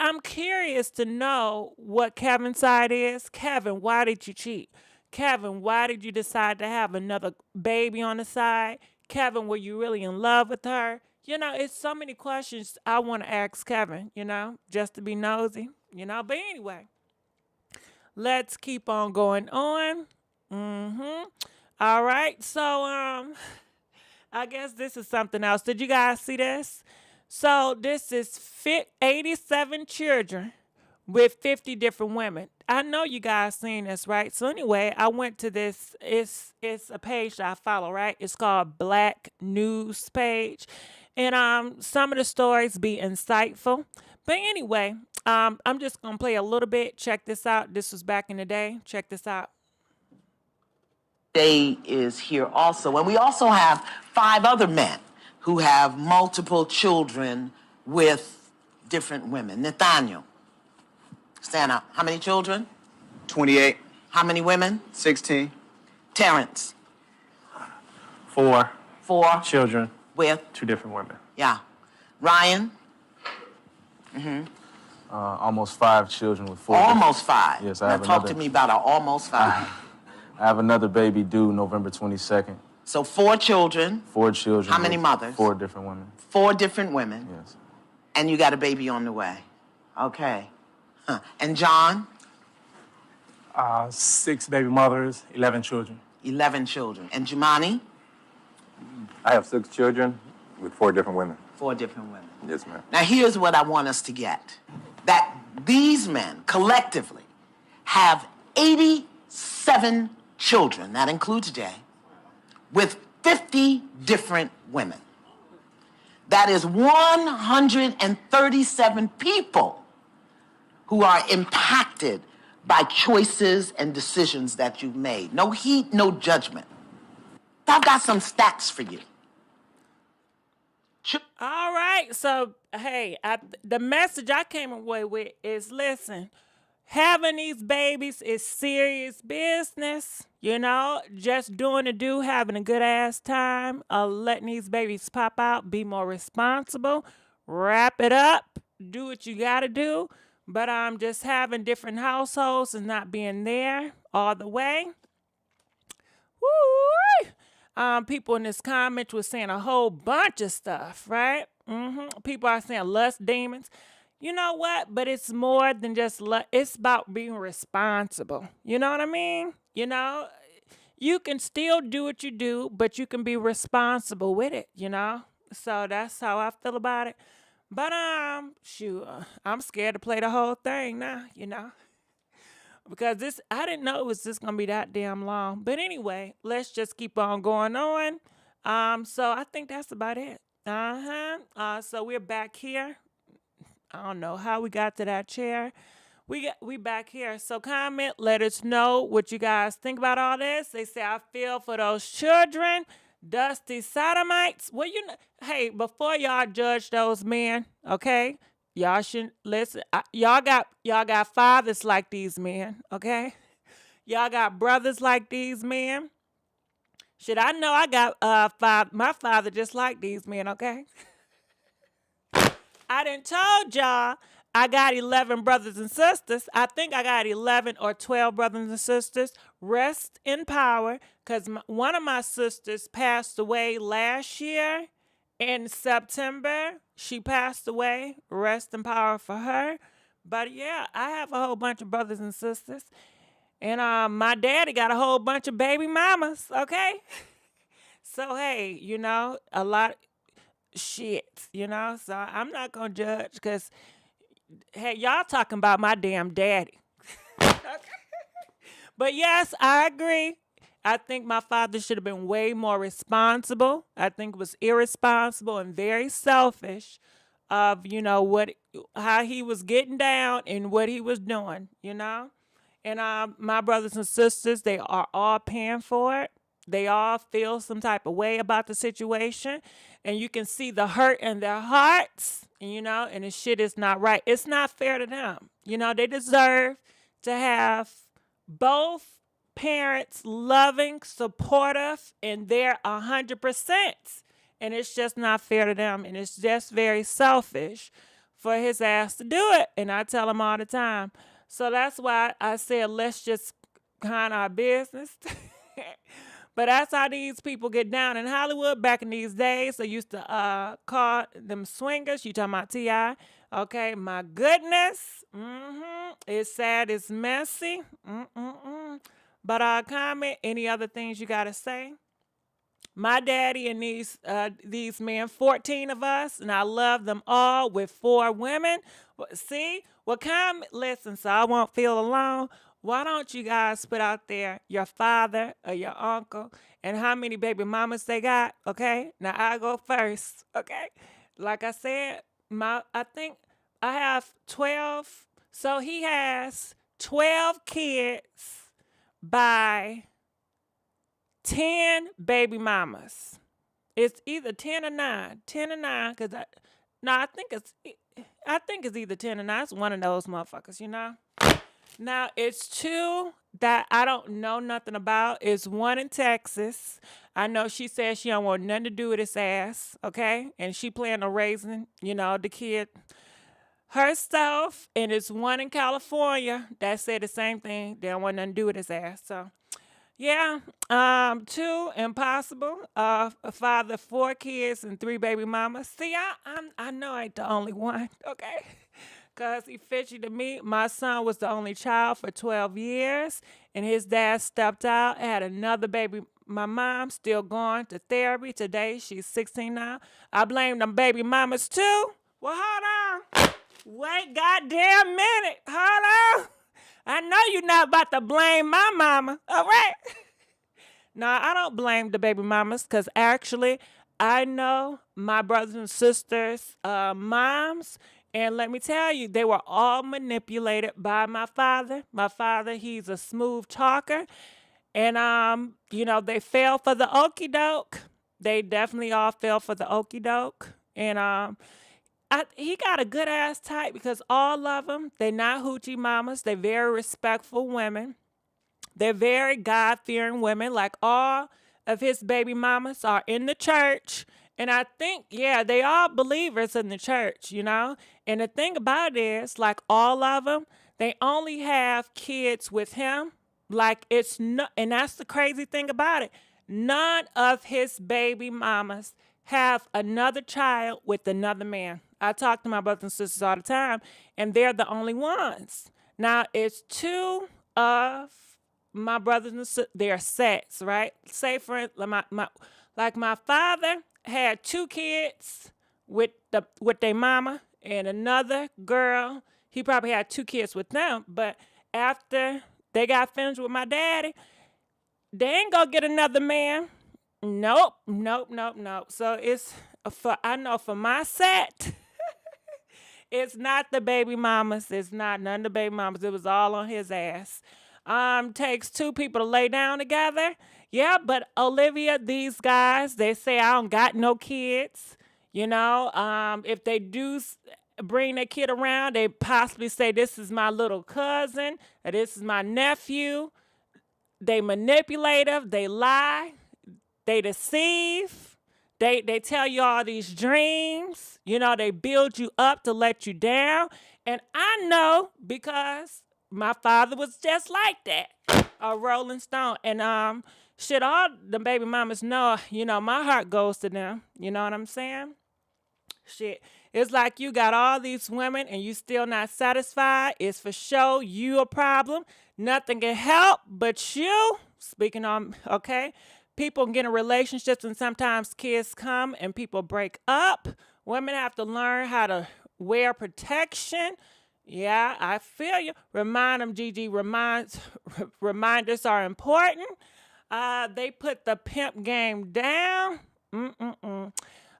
I'm curious to know what Kevin's side is. Kevin, why did you cheat? Kevin, why did you decide to have another baby on the side? Kevin, were you really in love with her? It's so many questions I want to ask Kevin, just to be nosy, But anyway, let's keep on going on. All right, so I guess this is something else. Did you guys see this? So this is 87 children with 50 different women. I know you guys seen this, right? So anyway, I went to this. It's a page that I follow, right? It's called Black News Page, and some of the stories be insightful. But anyway, I'm just gonna play a little bit. Check this out. This was back in the day. Check this out. Day is here also, and we also have 5 other men who have multiple children with different women. Nathaniel. Stand up. How many children? 28. How many women? 16. Terrence. 4 children. With? 2 different women. Yeah. Ryan. Almost 5 children with 4. Almost 5. Yes, I have another. Talk to me about almost 5. I have another baby due November 22nd. So 4 children. 4 children. How many mothers? 4 different women. 4 different women. Yes. And you got a baby on the way. Okay. And John? 6 baby mothers, 11 children. 11 children. And Jumani? I have 6 children with 4 different women. 4 different women. Yes, ma'am. Now, here's what I want us to get. That these men collectively have 87 children, that includes Jay, with 50 different women. That is 137 people who are impacted by choices and decisions that you've made. No heat, no judgment. I've got some stats for you. All right. So, hey, the message I came away with is, listen, having these babies is serious business. Just doing the do, having a good ass time, letting these babies pop out, be more responsible, wrap it up, do what you got to do. But just having different households and not being there all the way. Woo! People in this comment was saying a whole bunch of stuff, right? People are saying lust demons. You know what? But it's more than just lust. It's about being responsible. You know what I mean? You can still do what you do, but you can be responsible with it, So that's how I feel about it. But shoot, I'm scared to play the whole thing now, because I didn't know it was just gonna be that damn long. But anyway, let's just keep on going on. So I think that's about it. So we're back here. I don't know how we got to that chair. We back here. So comment, let us know what you guys think about all this. They say I feel for those children. Dusty sodomites. Well, hey, before y'all judge those men, okay? Y'all shouldn't listen. Y'all got fathers like these men, okay? Y'all got brothers like these men. Shit, I know I got my father just like these men, okay? I done told y'all I got 11 brothers and sisters. I think I got 11 or 12 brothers and sisters. Rest in power, because one of my sisters passed away last year in September. She passed away. Rest in power for her. But yeah, I have a whole bunch of brothers and sisters. And my daddy got a whole bunch of baby mamas, okay? So, hey, a lot shit, so I'm not gonna judge because hey, y'all talking about my damn daddy. But yes, I agree. I think my father should have been way more responsible. I think it was irresponsible and very selfish of how he was getting down and what he was doing, and my brothers and sisters, they are all paying for it. They all feel some type of way about the situation. And you can see the hurt in their hearts, and the shit is not right. It's not fair to them. They deserve to have both parents loving, supportive, and they're 100%. And it's just not fair to them. And it's just very selfish for his ass to do it. And I tell him all the time. So that's why I said, let's just kind our business. But that's how these people get down in Hollywood back in these days. They used to call them swingers. You talking about T.I.? Okay, my goodness. It's sad. It's messy. But comment, any other things you got to say? My daddy and these men, 14 of us, and I love them all with 4 women. See? Well, listen, so I won't feel alone. Why don't you guys put out there your father or your uncle and how many baby mamas they got, okay? Now, I go first, okay? Like I said, I think I have 12. So he has 12 kids by 10 baby mamas. It's either 10 or 9. 10 or 9, because I think it's either 10 or 9. It's one of those motherfuckers, Now, it's 2 that I don't know nothing about. It's 1 in Texas. I know she said she don't want nothing to do with his ass, okay? And she planned on raising, the kid herself. And it's 1 in California that said the same thing. They don't want nothing to do with his ass. So, yeah. 2, impossible. A father, 4 kids, and 3 baby mamas. See, I know I ain't the only one, okay? Because he fishy to me. My son was the only child for 12 years, and his dad stepped out, had another baby. My mom still going to therapy. Today, she's 16 now. I blame them baby mamas too. Well, hold on. Wait, goddamn minute. Hold on. I know you're not about to blame my mama, all right? No, I don't blame the baby mamas because actually, I know my brothers and sisters' moms. And let me tell you, they were all manipulated by my father. My father, he's a smooth talker. And, they fell for the okie doke. They definitely all fell for the okie doke. And he got a good ass type because all of them, they're not hoochie mamas. They're very respectful women. They're very God-fearing women. Like all of his baby mamas are in the church. And I think, yeah, they all believers in the church, And the thing about it is, like all of them, they only have kids with him. Like it's no, and that's the crazy thing about it. None of his baby mamas have another child with another man. I talk to my brothers and sisters all the time, and they're the only ones. Now, it's 2 of my brothers and sisters, they're sets, right? Say for my father had 2 kids with their mama and another girl. He probably had 2 kids with them, but after they got finished with my daddy, they ain't gonna get another man. Nope. So I know for my set, it's not the baby mamas. It's not none of the baby mamas. It was all on his ass. Takes 2 people to lay down together. Yeah, but Olivia, these guys, they say I don't got no kids. If they do bring their kid around, they possibly say this is my little cousin or this is my nephew. They manipulative. They lie. They deceive. They tell you all these dreams. You know, they build you up to let you down. And I know because my father was just like that, a Rolling Stone. And shit, all the baby mamas know, you know, my heart goes to them. You know what I'm saying? Shit. It's like you got all these women and you still not satisfied. It's for sure you a problem. Nothing can help but you. Speaking on, okay? People get in relationships and sometimes kids come and people break up. Women have to learn how to wear protection. Yeah, I feel you. Remind them, Gigi. Reminders are important. They put the pimp game down.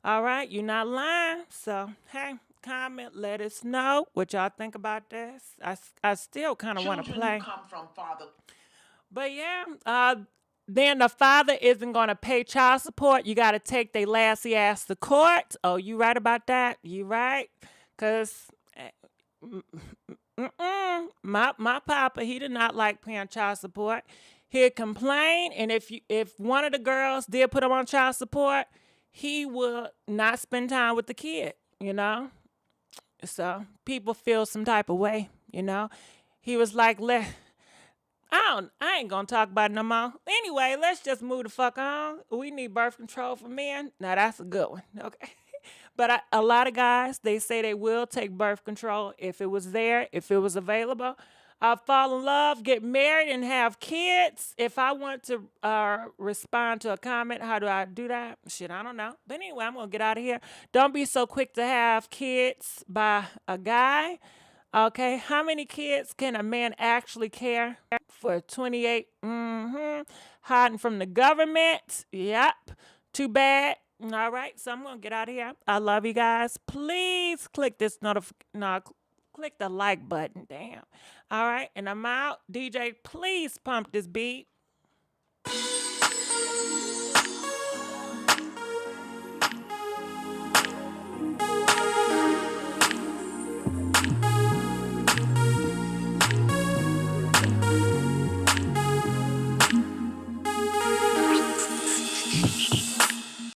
All right, you're not lying. So, hey, comment, let us know what y'all think about this. I still kind of want to play. Come from father. But yeah, then the father isn't going to pay child support. You got to take their lassie ass to court. Oh, you right about that? You right? Because my papa, he did not like paying child support. He'd complain, and if one of the girls did put him on child support, he would not spend time with the kid, you know? So people feel some type of way, you know? He was like, I ain't gonna talk about it no more. Anyway, let's just move the fuck on. We need birth control for men. Now that's a good one, okay? But a lot of guys, they say they will take birth control if it was there, if it was available. Fall in love, get married, and have kids. If I want to respond to a comment, how do I do that? Shit, I don't know. But anyway, I'm going to get out of here. Don't be so quick to have kids by a guy. Okay, how many kids can a man actually care for? 28? Hiding from the government? Yep. Too bad. All right, so I'm going to get out of here. I love you guys. Please click this click the like button. Damn. All right, and I'm out. DJ, please pump this beat.